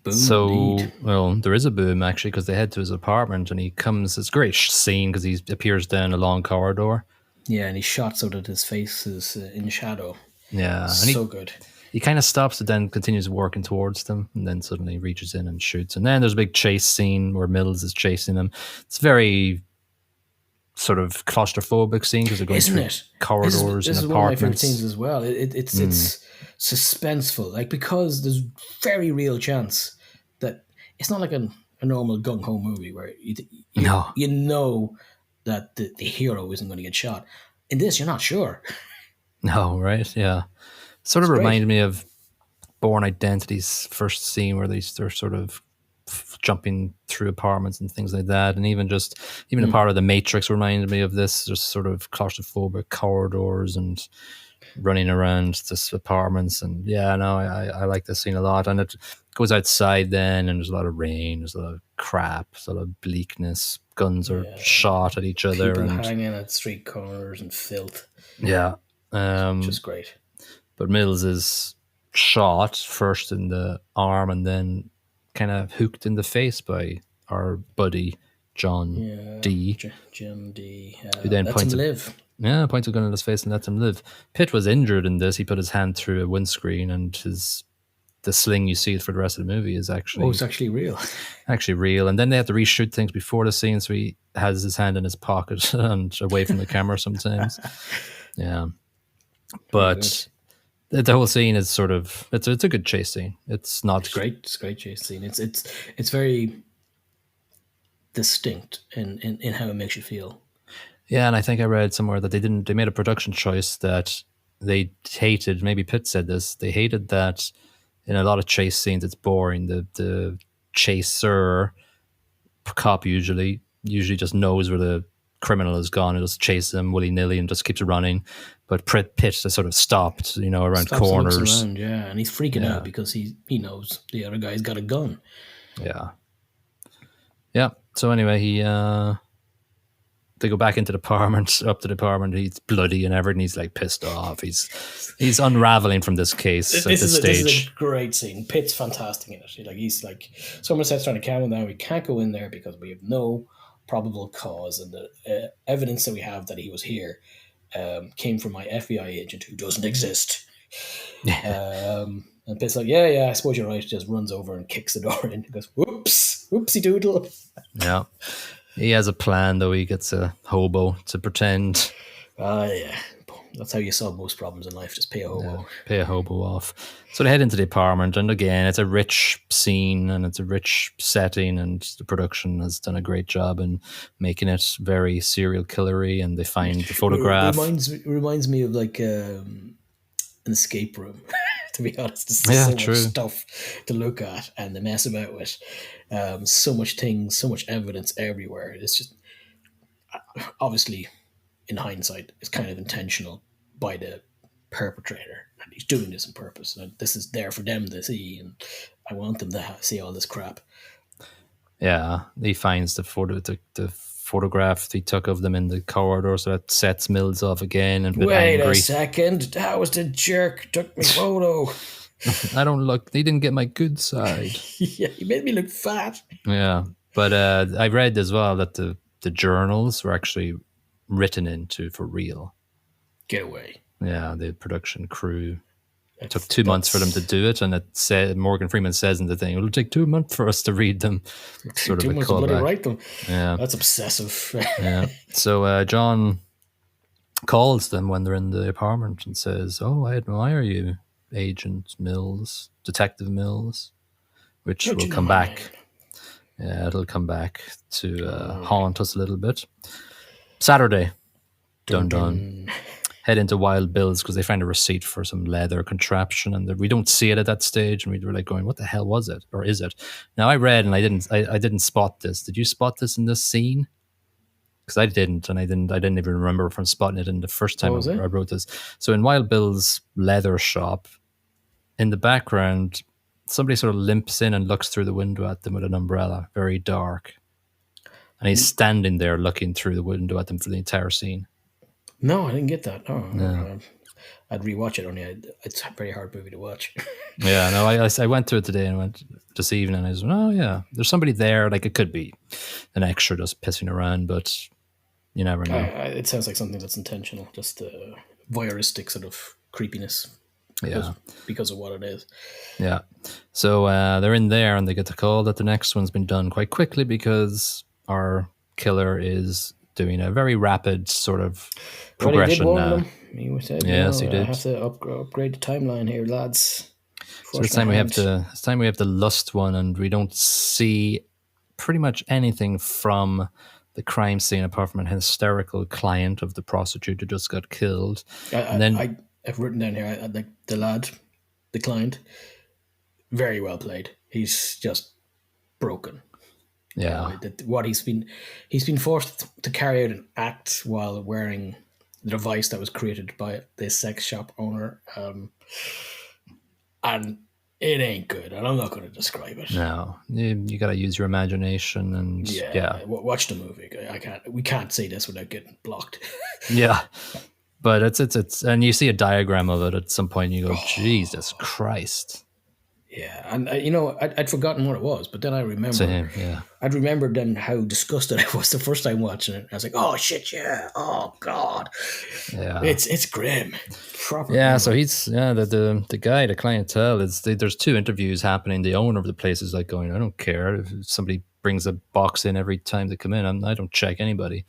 [SPEAKER 2] Boom,
[SPEAKER 1] So,
[SPEAKER 2] indeed.
[SPEAKER 1] well, there is a boom actually because they head to his apartment and he comes. It's a great scene because he appears down a long corridor.
[SPEAKER 2] Yeah, and he's shot so that his face is in shadow.
[SPEAKER 1] Yeah, and
[SPEAKER 2] So good.
[SPEAKER 1] he kind of stops and then continues working towards them and then suddenly reaches in and shoots. And then there's a big chase scene where Mills is chasing him. It's very sort of claustrophobic scene because they're going
[SPEAKER 2] Isn't
[SPEAKER 1] through
[SPEAKER 2] it?
[SPEAKER 1] corridors
[SPEAKER 2] This
[SPEAKER 1] and
[SPEAKER 2] is one of my favorite
[SPEAKER 1] apartments.
[SPEAKER 2] scenes as well. It's suspenseful, like, because there's very real chance that it's not like a normal gung ho movie where
[SPEAKER 1] No.
[SPEAKER 2] you know that the hero isn't going to get shot. In this, you're not sure.
[SPEAKER 1] No, right? Yeah. Sort of
[SPEAKER 2] It's great.
[SPEAKER 1] reminded me of Born Identity's first scene where they're sort of jumping through apartments and things like that, and even a part of the Matrix reminded me of this. Just sort of claustrophobic corridors and running around this apartments, and yeah, no, I like this scene a lot. And it goes outside then, and there's a lot of rain, there's a lot of crap, there's a lot of bleakness. Guns are shot at each other,
[SPEAKER 2] People
[SPEAKER 1] and
[SPEAKER 2] hanging at street corners and filth.
[SPEAKER 1] yeah,
[SPEAKER 2] Just great.
[SPEAKER 1] but Mills is shot first in the arm and then kind of hooked in the face by our buddy John D.
[SPEAKER 2] Jim D.
[SPEAKER 1] Who then
[SPEAKER 2] Lets him live.
[SPEAKER 1] Points a gun at his face and lets him live. Pitt was injured in this. He put his hand through a windscreen, and the sling you see for the rest of the movie is actually
[SPEAKER 2] it's actually real.
[SPEAKER 1] Actually real. And then they have to reshoot things before the scene, so he has his hand in his pocket and away from the camera sometimes. Yeah, but the whole scene is sort of it's a good chase scene. It's not
[SPEAKER 2] great. It's a great chase scene. It's very distinct in how it makes you feel.
[SPEAKER 1] Yeah, and I think I read somewhere that they made a production choice that they hated. Maybe Pitt said this. They hated that in a lot of chase scenes it's boring. The chaser cop usually just knows where the criminal is gone and just chases him willy-nilly and just keeps running. But Pitt has sort of stopped, around corners.
[SPEAKER 2] Around, yeah, and he's freaking out because he knows the other guy's got a gun.
[SPEAKER 1] Yeah. Yeah. So anyway, they go back into the apartment, up to the apartment. He's bloody and everything. He's like pissed off. He's unraveling from this case at this stage.
[SPEAKER 2] This is a great scene. Pitt's fantastic in it. He's like, Somerset's trying to calm him down. We can't go in there because we have no probable cause, and the evidence that we have that he was here came from my FBI agent who doesn't exist. And Pitt's like, yeah, I suppose you're right. Just runs over and kicks the door in. He goes, whoops, whoopsie doodle.
[SPEAKER 1] Yeah. He has a plan, though. He gets a hobo to pretend.
[SPEAKER 2] Yeah. That's how you solve most problems in life. Just pay a hobo.
[SPEAKER 1] Yeah, pay a hobo off. So they head into the apartment, and again, it's a rich scene and it's a rich setting, and the production has done a great job in making it very serial killery. And they find the photograph.
[SPEAKER 2] It reminds me of like an escape room. To be honest, there's so much stuff to look at and to mess about with. So much things, so much evidence everywhere. It's just obviously, in hindsight, it's kind of intentional by the perpetrator, and he's doing this on purpose. And this is there for them to see, and I want them to see all this crap.
[SPEAKER 1] Yeah, he finds the photograph he took of them in the corridor, so that sets Mills off again and a bit
[SPEAKER 2] Wait
[SPEAKER 1] angry.
[SPEAKER 2] a second, that was the jerk who took my photo.
[SPEAKER 1] He didn't get my good side.
[SPEAKER 2] Yeah, he made me look fat.
[SPEAKER 1] Yeah, but I read as well that the journals were actually written into for real.
[SPEAKER 2] Get away.
[SPEAKER 1] Yeah, the production crew. It took 2 months for them to do it, and it said Morgan Freeman says in the thing, it'll take 2 months for us to read them.
[SPEAKER 2] Sort of 2 months to bloody write them.
[SPEAKER 1] Yeah,
[SPEAKER 2] that's obsessive.
[SPEAKER 1] Yeah. So John calls them when they're in the apartment and says, "Oh, I admire you, Agent Mills, Detective Mills," which will come back. Yeah, it'll come back to haunt us a little bit. Saturday. Dun dun. head into Wild Bill's because they find a receipt for some leather contraption, and we don't see it at that stage, and we were like going, "What the hell was it, or is it?" Now I read, and I didn't spot this. Did you spot this in this scene? Because I didn't, and I didn't even remember from spotting it in the first
[SPEAKER 2] What
[SPEAKER 1] time
[SPEAKER 2] was
[SPEAKER 1] I
[SPEAKER 2] it?
[SPEAKER 1] wrote this. So in Wild Bill's leather shop, in the background, somebody sort of limps in and looks through the window at them with an umbrella, very dark. And he's standing there looking through the window at them for the entire scene.
[SPEAKER 2] No, I didn't get that. Oh,
[SPEAKER 1] Yeah.
[SPEAKER 2] I'd rewatch it. Only it's a very hard movie to watch.
[SPEAKER 1] Yeah, no, I went through it today and went this evening. And I was, oh, yeah, there's somebody there. Like, it could be an extra just pissing around, but you never know.
[SPEAKER 2] It sounds like something that's intentional, just voyeuristic sort of creepiness
[SPEAKER 1] Yeah.
[SPEAKER 2] because of what it is.
[SPEAKER 1] Yeah. So they're in there and they get the call that the next one's been done quite quickly because our killer is doing a very rapid sort of
[SPEAKER 2] Well, he did
[SPEAKER 1] progression.
[SPEAKER 2] warn them. He said,
[SPEAKER 1] Yes, he
[SPEAKER 2] I
[SPEAKER 1] did.
[SPEAKER 2] have to upgrade the timeline here, lads.
[SPEAKER 1] So this time we have the lust one, and we don't see pretty much anything from the crime scene apart from an hysterical client of the prostitute who just got killed. And then
[SPEAKER 2] I've written down here, I like the lad, the client, very well played. He's just broken.
[SPEAKER 1] yeah,
[SPEAKER 2] What he's been forced to carry out an act while wearing the device that was created by the sex shop owner, and it ain't good. And I'm not going to describe it.
[SPEAKER 1] no, you got to use your imagination, and yeah,
[SPEAKER 2] watch the movie. We can't say this without getting blocked.
[SPEAKER 1] yeah. But it's and you see a diagram of it at some point, and you go, Jesus Christ.
[SPEAKER 2] Yeah, and I'd forgotten what it was, but then I remembered.
[SPEAKER 1] Same, yeah.
[SPEAKER 2] I'd remembered then how disgusted I was the first time watching it. I was like, "Oh shit, yeah! Oh god,
[SPEAKER 1] yeah,
[SPEAKER 2] it's grim." Proper.
[SPEAKER 1] Yeah,
[SPEAKER 2] grim.
[SPEAKER 1] so he's the guy, the clientele is there's two interviews happening. The owner of the place is like going, I don't care if somebody brings a box in every time they come in. I don't check anybody.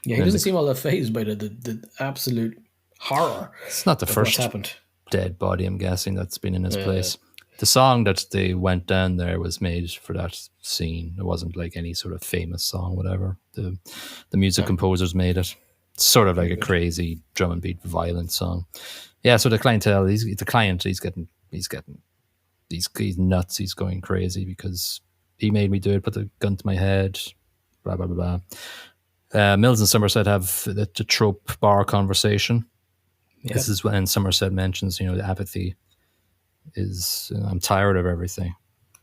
[SPEAKER 2] Yeah, he doesn't seem all that fazed by the absolute horror.
[SPEAKER 1] It's not the
[SPEAKER 2] of
[SPEAKER 1] first
[SPEAKER 2] what's happened.
[SPEAKER 1] dead body, I'm guessing, that's been in his place. The song that they went down there was made for that scene. It wasn't like any sort of famous song, whatever. The music composers made it. It's sort of like a crazy drum and beat violent song. Yeah, so the clientele, he's nuts. He's going crazy because he made me do it, put the gun to my head, blah, blah, blah, blah. Mills and Somerset have the trope bar conversation. Yeah. This is when Somerset mentions, the apathy is, I'm tired of everything.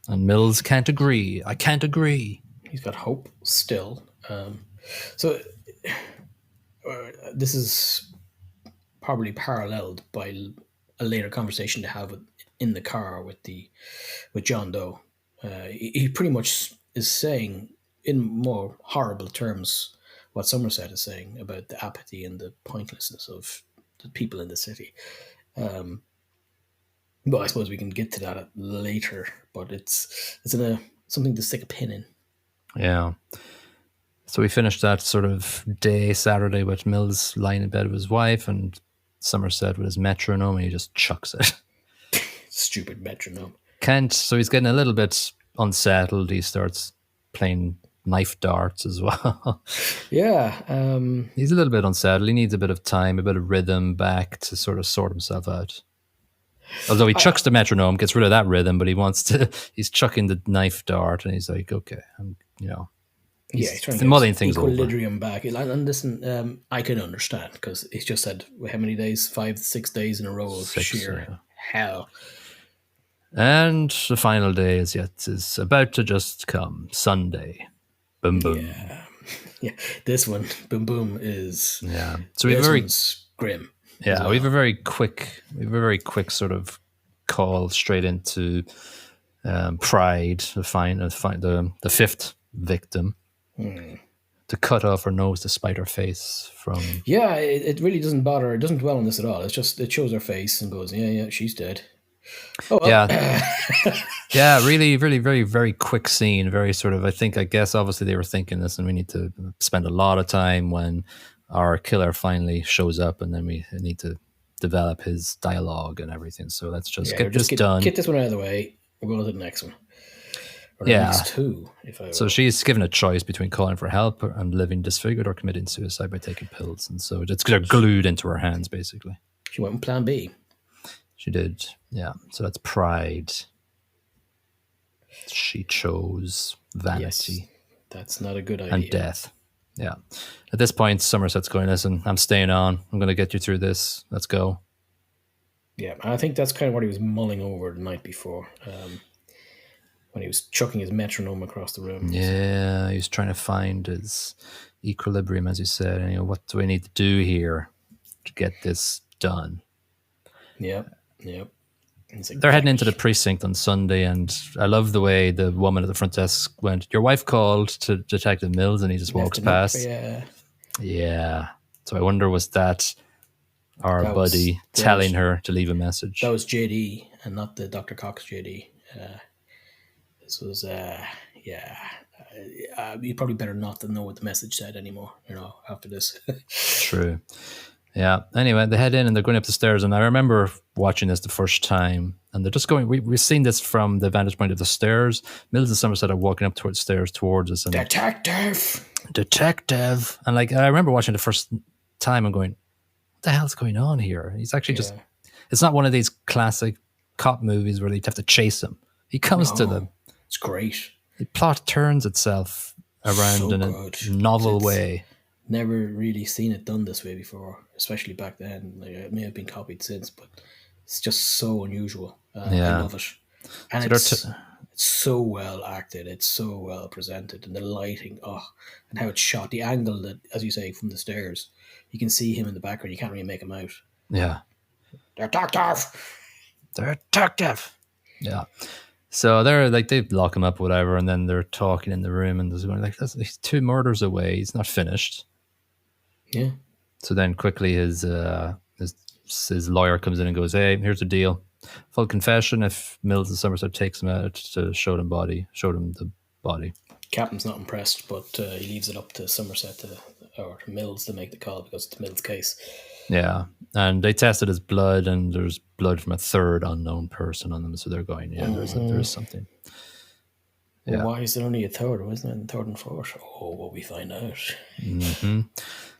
[SPEAKER 1] And Mills can't agree. I can't agree.
[SPEAKER 2] He's got hope still. So this is probably paralleled by a later conversation to have in the car with John Doe. He pretty much is saying in more horrible terms what Somerset is saying about the apathy and the pointlessness of the people in the city. Well, I suppose we can get to that later, but it's something to stick a pin in.
[SPEAKER 1] Yeah. So we finished that sort of day Saturday with Mills lying in bed with his wife and Somerset with his metronome, and he just chucks it.
[SPEAKER 2] Stupid metronome.
[SPEAKER 1] So he's getting a little bit unsettled. He starts playing knife darts as well.
[SPEAKER 2] Yeah.
[SPEAKER 1] He's a little bit unsettled. He needs a bit of time, a bit of rhythm back to sort of sort himself out. Although he chucks the metronome, gets rid of that rhythm, but he's chucking the knife dart, and he's like, okay, he's trying to
[SPEAKER 2] mulling
[SPEAKER 1] things
[SPEAKER 2] equilibrium over. Back. And listen, I can understand because he's just had how many days? 5 to 6 days in a row of sheer hell.
[SPEAKER 1] And the final day is about to just come. Sunday. Boom boom.
[SPEAKER 2] Yeah. This one, boom boom, is
[SPEAKER 1] So we have very
[SPEAKER 2] grim.
[SPEAKER 1] Yeah, well. we have a very quick sort of call straight into Pride, the fifth victim, to cut off her nose to spite her face from.
[SPEAKER 2] Yeah, it really doesn't bother. It doesn't dwell on this at all. It's just it shows her face and goes, yeah, she's dead.
[SPEAKER 1] Oh well. Yeah, really, really, very, very quick scene. Very sort of. I guess obviously they were thinking this, and we need to spend a lot of time when our killer finally shows up, and then we need to develop his dialogue and everything. So let's just get this done.
[SPEAKER 2] Get this one out of the way. We'll go to the next one. or at least two, if I
[SPEAKER 1] So
[SPEAKER 2] will.
[SPEAKER 1] she's given a choice between calling for help and living disfigured or committing suicide by taking pills. And so they're glued into her hands, basically.
[SPEAKER 2] She went with plan B.
[SPEAKER 1] She did. Yeah. So that's pride. She chose vanity.
[SPEAKER 2] Yes, that's not a good idea.
[SPEAKER 1] And death. Yeah. At this point, Somerset's going, listen, I'm staying on. I'm going to get you through this. Let's go.
[SPEAKER 2] Yeah, and I think that's kind of what he was mulling over the night before, when he was chucking his metronome across the room.
[SPEAKER 1] Yeah, he's trying to find his equilibrium, as you said. And, what do I need to do here to get this done?
[SPEAKER 2] Yep.
[SPEAKER 1] They're heading into the precinct on Sunday, and I love the way the woman at the front desk went, your wife called to Detective Mills, and he just walks past. Yeah. So I wonder, was that our buddy telling her to leave a message?
[SPEAKER 2] That was JD, and not the Dr. Cox JD. This was, you probably better not to know what the message said anymore, after this.
[SPEAKER 1] True. Yeah. Anyway, they head in and they're going up the stairs, and I remember watching this the first time, and they're just going. We've seen this from the vantage point of the stairs. Mills and Somerset are walking up towards stairs towards us, and detective, and I remember watching the first time and going, "What the hell's going on here?" He's actually just. It's not one of these classic cop movies where they have to chase him. He comes to them.
[SPEAKER 2] It's great.
[SPEAKER 1] The plot turns itself around in a novel way.
[SPEAKER 2] Never really seen it done this way before, especially back then. It may have been copied since, but it's just so unusual. I love it. And it's so well acted. It's so well presented. And the lighting, and how it's shot. The angle that, as you say, from the stairs, you can see him in the background. You can't really make him out.
[SPEAKER 1] Yeah.
[SPEAKER 2] Detective!
[SPEAKER 1] Yeah. So they lock him up, whatever, and then they're talking in the room, and there's going he's 2 murders away. He's not finished.
[SPEAKER 2] Yeah.
[SPEAKER 1] So then quickly his lawyer comes in and goes, hey, here's the deal. Full confession if Mills and Somerset takes him out to show them the body.
[SPEAKER 2] Captain's not impressed, but he leaves it up to Somerset or to Mills to make the call because it's Mills' case.
[SPEAKER 1] Yeah. And they tested his blood, and there's blood from a third unknown person on them. So they're going, there's something.
[SPEAKER 2] Yeah. Well, why is there only a third? Wasn't it third and fourth? Oh, what we find out.
[SPEAKER 1] Mm-hmm.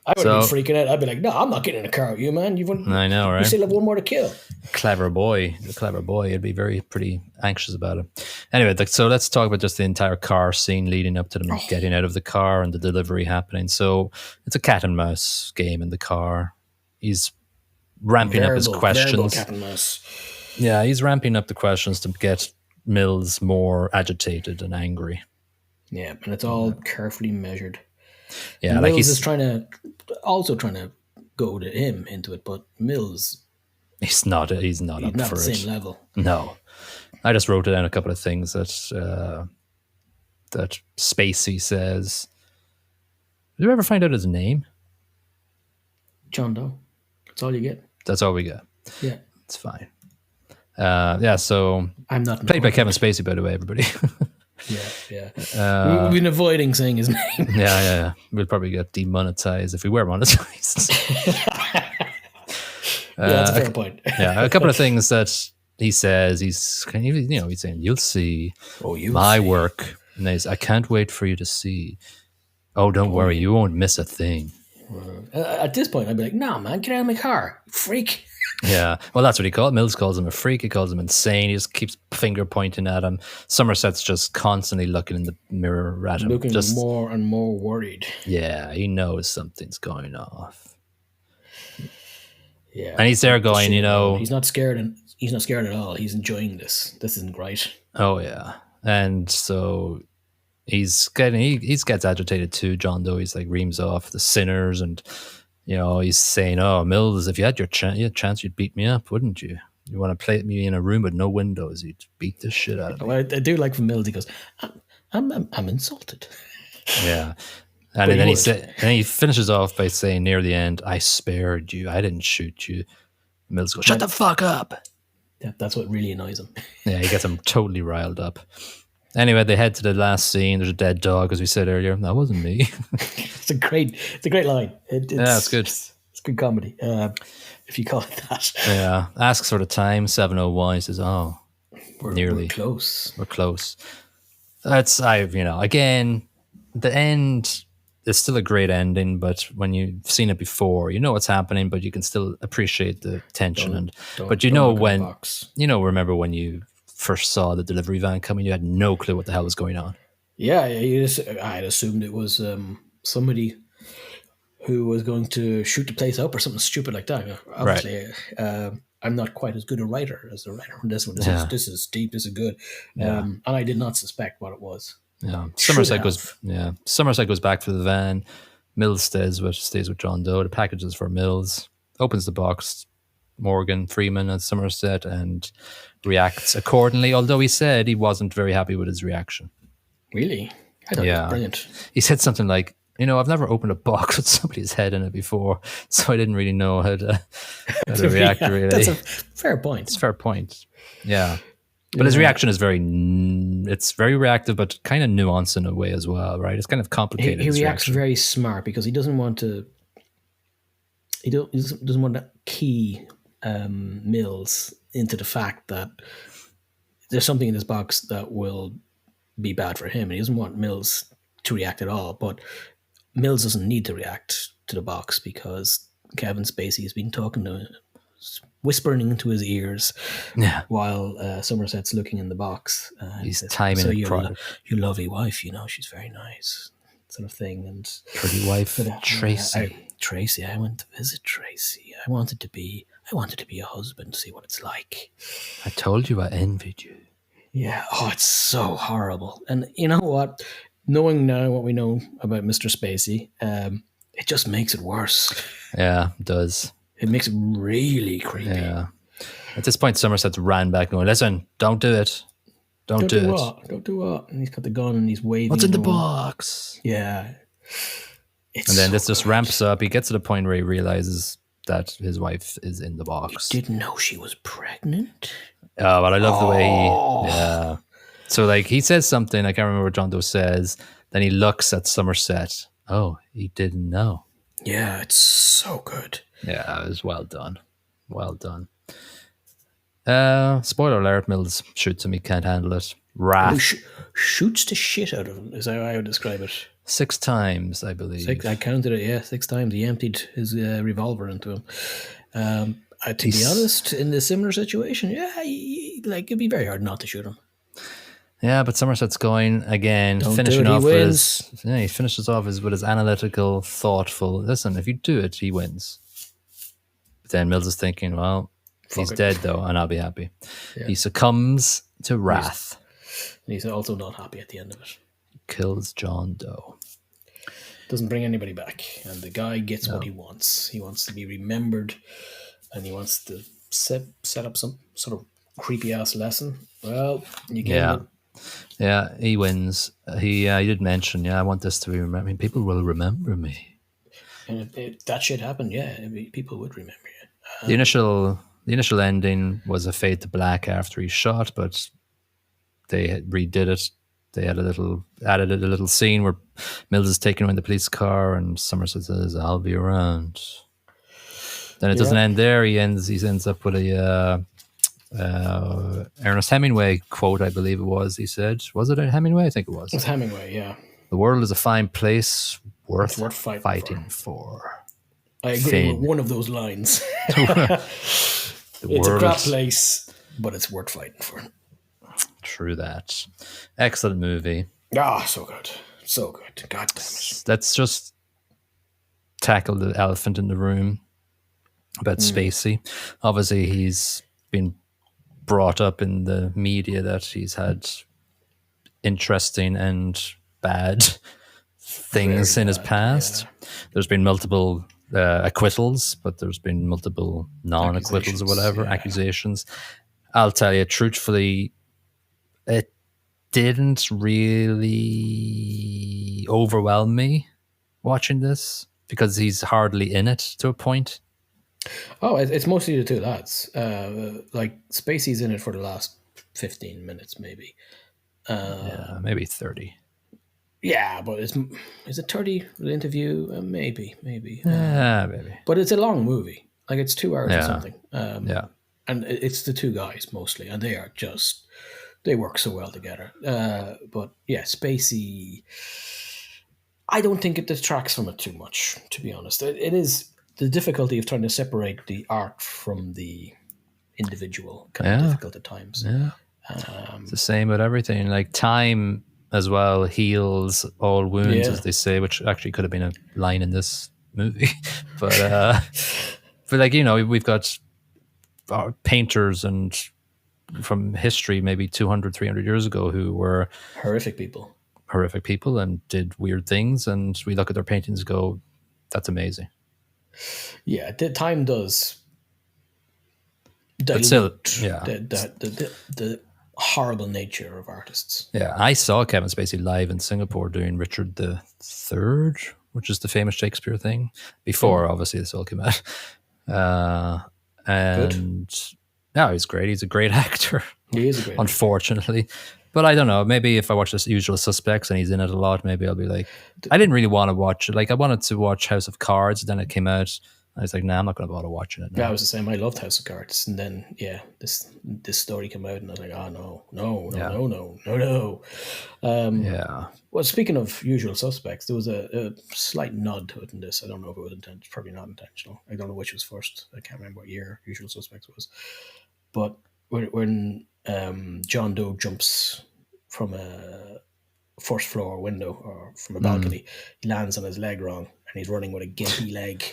[SPEAKER 2] I would have been freaking out. I'd be like, no, I'm not getting in a car with you, man.
[SPEAKER 1] I know, right?
[SPEAKER 2] You still have one more to kill.
[SPEAKER 1] The clever boy. He'd be pretty anxious about it. Anyway, so let's talk about just the entire car scene leading up to them getting out of the car and the delivery happening. So it's a cat and mouse game in the car. He's ramping up his questions.
[SPEAKER 2] Cat and mouse.
[SPEAKER 1] Yeah, he's ramping up the questions to get Mills more agitated and angry.
[SPEAKER 2] Yeah, and it's all carefully measured.
[SPEAKER 1] Yeah,
[SPEAKER 2] and Mills is trying to goad him into it, but Mills,
[SPEAKER 1] he's not up for it.
[SPEAKER 2] Not the same level.
[SPEAKER 1] No, I just wrote down a couple of things that Spacey says. Did you ever find out his name?
[SPEAKER 2] John Doe. That's all you get.
[SPEAKER 1] That's all we get.
[SPEAKER 2] Yeah,
[SPEAKER 1] it's fine. So
[SPEAKER 2] I'm not
[SPEAKER 1] played by Kevin Spacey, by the way, everybody.
[SPEAKER 2] Yeah. We've been avoiding saying his name.
[SPEAKER 1] Yeah. We'll probably get demonetized if we were monetized.
[SPEAKER 2] That's a fair point.
[SPEAKER 1] Yeah, a couple of things that he says. He's saying, "You'll see my work," and I can't wait for you to see. Oh, don't worry, you won't miss a thing.
[SPEAKER 2] At this point, I'd be like, "No, man, get out of my car, you freak."
[SPEAKER 1] Yeah, well, that's what he called. Mills calls him a freak. He calls him insane. He just keeps finger pointing at him. Somerset's just constantly looking in the mirror at him,
[SPEAKER 2] looking more and more worried.
[SPEAKER 1] Yeah, he knows something's going off.
[SPEAKER 2] Yeah,
[SPEAKER 1] and he's there going,
[SPEAKER 2] he's not scared, and he's not scared at all. He's enjoying this. This isn't right.
[SPEAKER 1] Oh yeah, and so he gets agitated too. John Doe, he's reams off the sinners and. He's saying, "Oh, Mills, if you had your chance, you'd beat me up, wouldn't you? You want to play me in a room with no windows? You'd beat the shit out of me."
[SPEAKER 2] Well, I do like from Mills. He goes, "I'm insulted."
[SPEAKER 1] Yeah, and then he finishes off by saying near the end, "I spared you. I didn't shoot you." Mills goes, "Shut the fuck up."
[SPEAKER 2] Yeah, that's what really annoys him.
[SPEAKER 1] Yeah, he gets him totally riled up. Anyway, they head to the last scene. There's a dead dog, as we said earlier. That wasn't me.
[SPEAKER 2] It's a great line.
[SPEAKER 1] It's good.
[SPEAKER 2] It's good comedy, if you call it that.
[SPEAKER 1] Yeah. Asks for the time, 7:01. He says, "Oh,
[SPEAKER 2] we're close.
[SPEAKER 1] We're close." Again, the end is still a great ending, but when you've seen it before, you know what's happening, but you can still appreciate the tension. But
[SPEAKER 2] Don't look in the box.
[SPEAKER 1] remember when you first saw the delivery van coming, you had no clue what the hell was going on.
[SPEAKER 2] Yeah, I had assumed it was somebody who was going to shoot the place up or something stupid like that. Obviously, I'm not quite as good a writer as the writer on this one. This is deep. This is good. And I did not suspect what it was.
[SPEAKER 1] Yeah, Somerset goes back for the van. Mills stays with John Doe. The package is for Mills. Opens the box. Morgan Freeman at Somerset and reacts accordingly. Although he said he wasn't very happy with his reaction.
[SPEAKER 2] Really, I thought it was brilliant.
[SPEAKER 1] He said something like, I've never opened a box with somebody's head in it before, so I didn't really know how to react, really.
[SPEAKER 2] That's a fair point.
[SPEAKER 1] It's a fair point. Yeah. But his reaction is it's very reactive, but kind of nuanced in a way as well, right? It's kind of complicated.
[SPEAKER 2] He reacts very smart because he doesn't want to. He doesn't want to key Mills into the fact that there's something in this box that will be bad for him, and he doesn't want Mills to react at all. But Mills doesn't need to react to the box because Kevin Spacey has been talking to him, whispering into his ears while Somerset's looking in the box.
[SPEAKER 1] He's timing it.
[SPEAKER 2] Your lovely wife, she's very nice, sort of thing. And
[SPEAKER 1] pretty wife, Tracy.
[SPEAKER 2] Tracy, I went to visit Tracy. I wanted to be a husband, see what it's like.
[SPEAKER 1] I told you I envied you.
[SPEAKER 2] Yeah. Oh, it's so horrible. And you know what? Knowing now what we know about Mr. Spacey, it just makes it worse.
[SPEAKER 1] Yeah, it does.
[SPEAKER 2] It makes it really creepy.
[SPEAKER 1] Yeah. At this point, Somerset's ran back going, listen, don't do it. Don't do it.
[SPEAKER 2] What? Don't do what? And he's got the gun and he's waving.
[SPEAKER 1] What's in the box?
[SPEAKER 2] Yeah.
[SPEAKER 1] And then this just ramps up. He gets to the point where he realizes that his wife is in the box.
[SPEAKER 2] He didn't know she was pregnant?
[SPEAKER 1] Oh, but I love the way yeah. So he says something, I can't remember what John Doe says. Then he looks at Somerset. Oh, he didn't know.
[SPEAKER 2] Yeah, it's so good.
[SPEAKER 1] Yeah, it was well done. Well done. Spoiler alert, Mills shoots him, he can't handle it. Wrath.
[SPEAKER 2] Shoots the shit out of him, is how I would describe it.
[SPEAKER 1] 6 times, I believe.
[SPEAKER 2] I counted it, 6 times. He emptied his revolver into him. To be honest, in the similar situation, it'd be very hard not to shoot him.
[SPEAKER 1] Yeah, but Somerset's going again,
[SPEAKER 2] Don't
[SPEAKER 1] finishing
[SPEAKER 2] do it,
[SPEAKER 1] off
[SPEAKER 2] he wins.
[SPEAKER 1] he finishes off with his analytical, thoughtful. Listen, if you do it, he wins. But then Mills is thinking, well, he's dead though, and I'll be happy. Yeah. He succumbs to wrath.
[SPEAKER 2] And he's also not happy at the end of it.
[SPEAKER 1] Kills John Doe.
[SPEAKER 2] Doesn't bring anybody back, and the guy gets what he wants. He wants to be remembered, and he wants to set up some sort of creepy ass lesson. Well, you get it.
[SPEAKER 1] Yeah, he wins. He did mention, I want this to be remembered. I mean, people will remember me.
[SPEAKER 2] And if that shit happened, people would remember you.
[SPEAKER 1] The initial ending was a fade to black after he shot, but they redid it. They added a little scene where Mills is taken away in the police car, and Somerset says, "I'll be around." Then it doesn't end there. He ends up with a Ernest Hemingway quote, I believe it was. He said, "Was it Hemingway?" I think it was.
[SPEAKER 2] It's Hemingway, yeah.
[SPEAKER 1] The world is a fine place worth fighting for.
[SPEAKER 2] I agree with one of those lines. It's a crap place, but it's worth fighting for.
[SPEAKER 1] True that. Excellent movie.
[SPEAKER 2] So good. So good. God damn it.
[SPEAKER 1] Let's just tackle the elephant in the room about Spacey. Obviously, he's been brought up in the media that he's had interesting and bad things in his past. Yeah. There's been multiple acquittals, but there's been multiple non-acquittals or whatever, accusations. I'll tell you, truthfully, it didn't really overwhelm me watching this because he's hardly in it to a point.
[SPEAKER 2] Oh, it's mostly the two lads. Spacey's in it for the last 15 minutes, maybe.
[SPEAKER 1] Maybe 30.
[SPEAKER 2] Yeah, but is it 30 the interview? Maybe.
[SPEAKER 1] Maybe.
[SPEAKER 2] But it's a long movie. It's 2 hours or something. And it's the two guys mostly, and they're they work so well together. But yeah, Spacey. I don't think it detracts from it too much, to be honest. It is the difficulty of trying to separate the art from the individual kind of
[SPEAKER 1] Yeah,
[SPEAKER 2] difficult at times.
[SPEAKER 1] yeah. It's the same with everything. Like time as well heals all wounds,
[SPEAKER 2] Yeah,
[SPEAKER 1] as they say, which actually could have been a line in this movie. But like, we've got painters and from history, maybe 200, 300 years ago, who were
[SPEAKER 2] horrific people.
[SPEAKER 1] horrific people and did weird things. And we look at their paintings and go, that's amazing.
[SPEAKER 2] Yeah, the time does
[SPEAKER 1] But still,
[SPEAKER 2] dilute
[SPEAKER 1] yeah.
[SPEAKER 2] the horrible nature of artists.
[SPEAKER 1] Yeah, I saw Kevin Spacey live in Singapore doing Richard the Third, which is the famous Shakespeare thing. Before, obviously, this all came out.
[SPEAKER 2] Good.
[SPEAKER 1] And yeah, he's great. He's a great actor,
[SPEAKER 2] He is a great actor.
[SPEAKER 1] unfortunately. But I don't know. Maybe if I watch this Usual Suspects and he's in it a lot, maybe I'll be like, I didn't really want to watch it. Like, I wanted to watch House of Cards, then it came out. I was like, nah, I'm not going to bother watching it now.
[SPEAKER 2] Yeah, I was the same. I loved House of Cards, and then this story came out, and I was like, oh no.
[SPEAKER 1] Yeah.
[SPEAKER 2] Well, speaking of Usual Suspects, there was a slight nod to it in this. I don't know if it was intentional. Probably not intentional. I don't know which was first. I can't remember what year Usual Suspects was. But when John Doe jumps from a first floor window or from a balcony, he lands on his leg wrong, and he's running with a gimpy leg.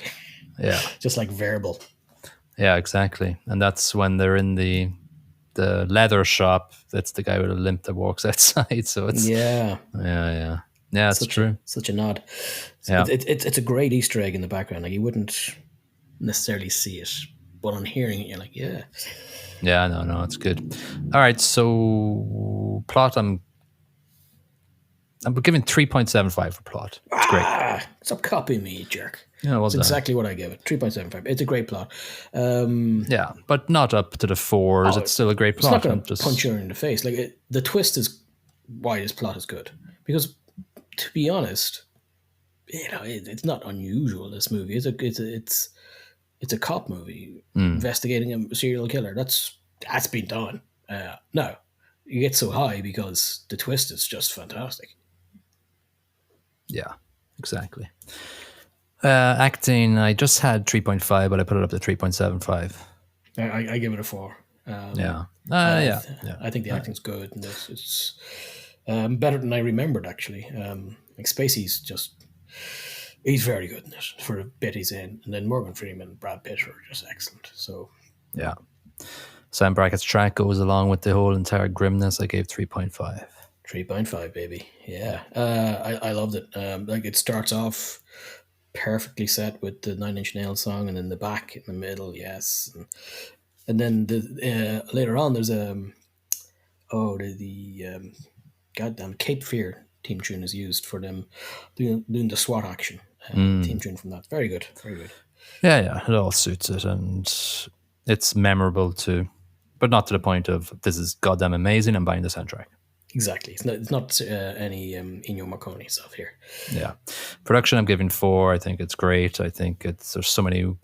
[SPEAKER 1] Yeah.
[SPEAKER 2] Just like verbal.
[SPEAKER 1] Yeah, exactly. And that's when they're in the leather shop. That's the guy with a limp that walks outside. So it's
[SPEAKER 2] Yeah.
[SPEAKER 1] yeah. It's true.
[SPEAKER 2] Such a nod.
[SPEAKER 1] Yeah.
[SPEAKER 2] It's a great Easter egg in the background. Like, you wouldn't necessarily see it, but on hearing it, you're like, yeah.
[SPEAKER 1] Yeah, no, it's good. All right, so plot. I'm giving 3.75 for plot. It's great.
[SPEAKER 2] Stop copying me, you jerk.
[SPEAKER 1] Yeah, well
[SPEAKER 2] That's
[SPEAKER 1] done.
[SPEAKER 2] exactly what I gave it. 3.75. It's a great plot.
[SPEAKER 1] Yeah, but not up to the 4s. It's still a great plot.
[SPEAKER 2] It's not going to punch you in the face. Like, the twist is why this plot is good. Because, to be honest, it's not unusual. This movie, it's a cop movie investigating a serial killer. That's been done. No, you get so high because the twist is just fantastic.
[SPEAKER 1] Yeah, exactly. Acting, I just had 3.5, but I put it up to 3.75.
[SPEAKER 2] I give it a 4.
[SPEAKER 1] Yeah.
[SPEAKER 2] I think the acting's good in this. It's better than I remembered, actually. Like, Spacey's he's very good in this for the bit he's in. And then Morgan Freeman and Brad Pitt are just excellent. So,
[SPEAKER 1] yeah. Sam Brackett's track goes along with the whole entire grimness. I gave 3.5.
[SPEAKER 2] 3.5, baby. Yeah. I loved it. Like, it starts off perfectly set with the Nine Inch Nails song, and in the back, in the middle, yes. And then later on, there's the goddamn Cape Fear theme tune is used for them doing the SWAT action. Theme tune from that. Very good. Very good.
[SPEAKER 1] Yeah, it all suits it, and it's memorable too, but not to the point of this is goddamn amazing. I'm buying the soundtrack.
[SPEAKER 2] Exactly. It's not any Ennio Morricone stuff here.
[SPEAKER 1] Yeah, production I'm giving 4. I think it's great. I think there's so many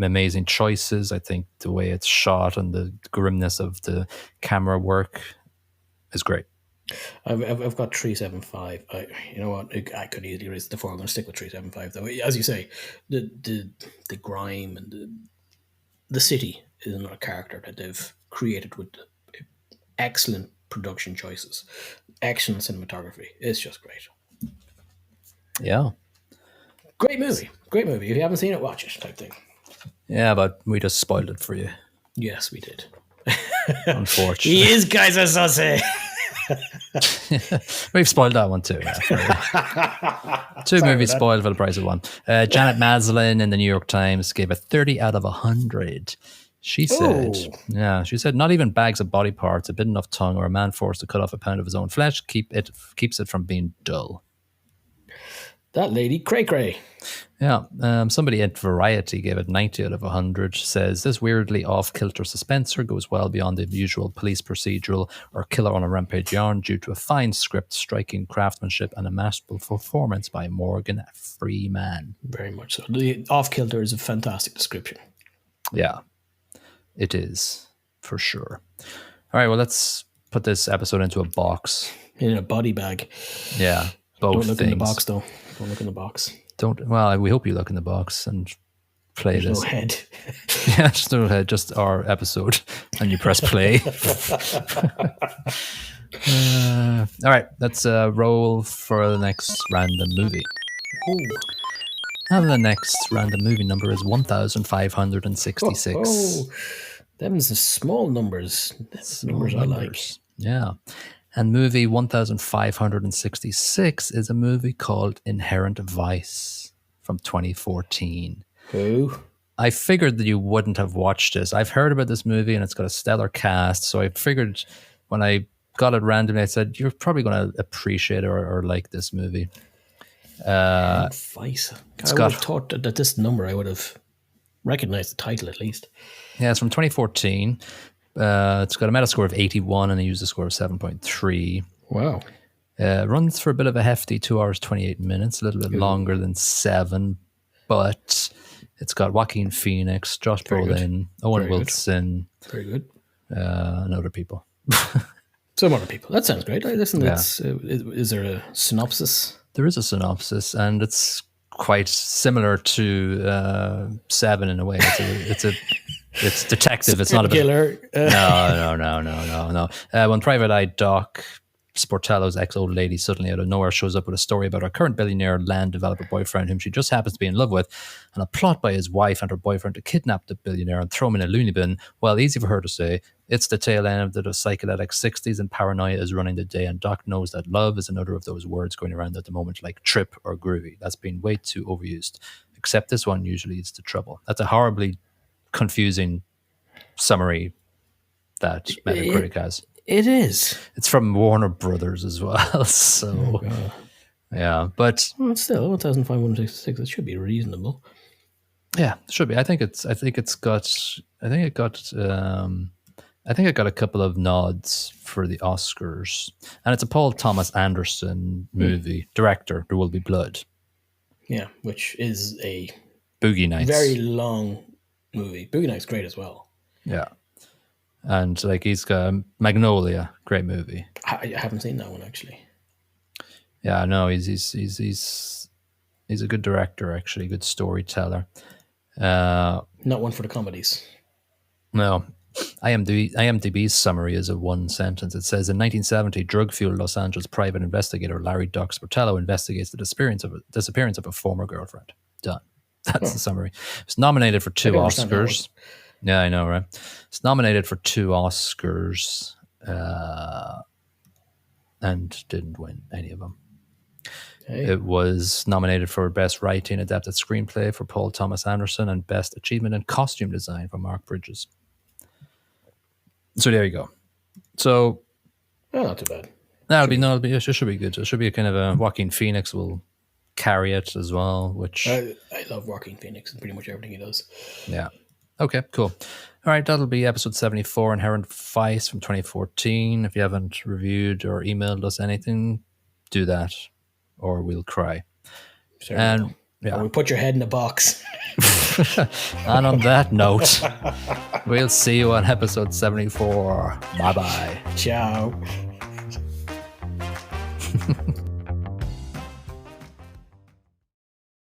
[SPEAKER 1] amazing choices. I think the way it's shot and the grimness of the camera work is great.
[SPEAKER 2] I've got 3.75. You know what? I could easily raise it to 4. I'm going to stick with 3.75 though. As you say, the grime and the city is another character that they've created with excellent production choices, excellent cinematography. It's just great.
[SPEAKER 1] Yeah.
[SPEAKER 2] Great movie. Great movie. If you haven't seen it, watch it, type thing.
[SPEAKER 1] Yeah, but we just spoiled it for you.
[SPEAKER 2] Yes, we did.
[SPEAKER 1] Unfortunately.
[SPEAKER 2] He is Kaiser Sose.
[SPEAKER 1] We've spoiled that one too. Yeah, 2 movies spoiled for the price of 1. Janet Maslin in the New York Times gave it 30 out of 100. She said, she said, not even bags of body parts, a bit enough tongue, or a man forced to cut off a pound of his own flesh keeps it from being dull.
[SPEAKER 2] That lady, cray.
[SPEAKER 1] Yeah, somebody at Variety gave it 90 out of 100. Says this weirdly off-kilter suspenser goes well beyond the usual police procedural or killer on a rampage yarn due to a fine script, striking craftsmanship, and a masterful performance by Morgan Freeman.
[SPEAKER 2] Very much so. The off-kilter is a fantastic description.
[SPEAKER 1] Yeah, it is for sure. All right, well, let's put this episode into a box.
[SPEAKER 2] In a body bag.
[SPEAKER 1] Yeah, both
[SPEAKER 2] Don't look
[SPEAKER 1] things.
[SPEAKER 2] in the box, though. Don't look in the box.
[SPEAKER 1] Well, we hope you look in the box and play
[SPEAKER 2] There's
[SPEAKER 1] this.
[SPEAKER 2] no head.
[SPEAKER 1] Yeah, just no head, just our episode, and you press play. All right, let's roll for the next random movie.
[SPEAKER 2] Ooh.
[SPEAKER 1] And the next random movie number is 1,566.
[SPEAKER 2] Oh, them's the small numbers. Numbers I like.
[SPEAKER 1] Yeah. And movie 1,566 is a movie called Inherent Vice from 2014.
[SPEAKER 2] Who?
[SPEAKER 1] I figured that you wouldn't have watched this. I've heard about this movie and it's got a stellar cast. So I figured when I got it randomly, I said, you're probably going to appreciate or like this movie.
[SPEAKER 2] Vice. I would have thought that this number I would have recognized the title at least.
[SPEAKER 1] Yeah, it's from 2014. It's got a Metascore of 81 and a user score of 7.3.
[SPEAKER 2] Wow.
[SPEAKER 1] Runs for a bit of a hefty 2 hours, 28 minutes, a little bit longer than Seven, but it's got Joaquin Phoenix, Josh Brolin, Owen Wilson.
[SPEAKER 2] Very good.
[SPEAKER 1] And other people.
[SPEAKER 2] Some other people. That sounds great. Listen, is there a synopsis?
[SPEAKER 1] There is a synopsis, and it's quite similar to Seven in a way. It's detective. It's not a
[SPEAKER 2] killer.
[SPEAKER 1] No. When Private Eye Doc Sportello's ex-old lady suddenly out of nowhere shows up with a story about her current billionaire land developer boyfriend whom she just happens to be in love with, and a plot by his wife and her boyfriend to kidnap the billionaire and throw him in a loony bin. Well, easy for her to say. It's the tail end of the psychedelic 60s and paranoia is running the day, and Doc knows that love is another of those words going around at the moment like trip or groovy. That's been way too overused. Except this one usually leads to trouble. That's a horribly confusing summary that Metacritic has.
[SPEAKER 2] It is.
[SPEAKER 1] It's from Warner Brothers as well. So, yeah, but
[SPEAKER 2] still 1,566. It should be reasonable.
[SPEAKER 1] Yeah, it should be. I think it got a couple of nods for the Oscars, and it's a Paul Thomas Anderson movie. Director, There Will Be Blood.
[SPEAKER 2] Yeah, which is a
[SPEAKER 1] Boogie Nights.
[SPEAKER 2] Very long movie. Boogie Nights great as well.
[SPEAKER 1] Yeah. And like he's got Magnolia, great movie.
[SPEAKER 2] I haven't seen that one actually.
[SPEAKER 1] Yeah, no, he's a good director actually, good storyteller.
[SPEAKER 2] Not one for the comedies.
[SPEAKER 1] No. IMDb's summary is a one sentence. It says, in 1970, drug-fueled Los Angeles private investigator Larry Doc Sportello investigates the disappearance of a former girlfriend. Done. That's the summary. It's nominated for 2 Oscars. Yeah, I know, right? It's nominated for 2 Oscars and didn't win any of them. Hey. It was nominated for Best Writing Adapted Screenplay for Paul Thomas Anderson and Best Achievement in Costume Design for Mark Bridges. So there you go. So
[SPEAKER 2] not too bad.
[SPEAKER 1] It should be good. It should be a kind of a Joaquin Phoenix will carry it as well, which
[SPEAKER 2] I love Joaquin Phoenix and pretty much everything he does.
[SPEAKER 1] Yeah. Okay, cool. All right, that'll be episode 74, Inherent Vice from 2014. If you haven't reviewed or emailed us anything, do that, or we'll cry.
[SPEAKER 2] Sure, and yeah, we'll put your head in a box.
[SPEAKER 1] And on that note, we'll see you on episode 74. Bye-bye.
[SPEAKER 2] Ciao.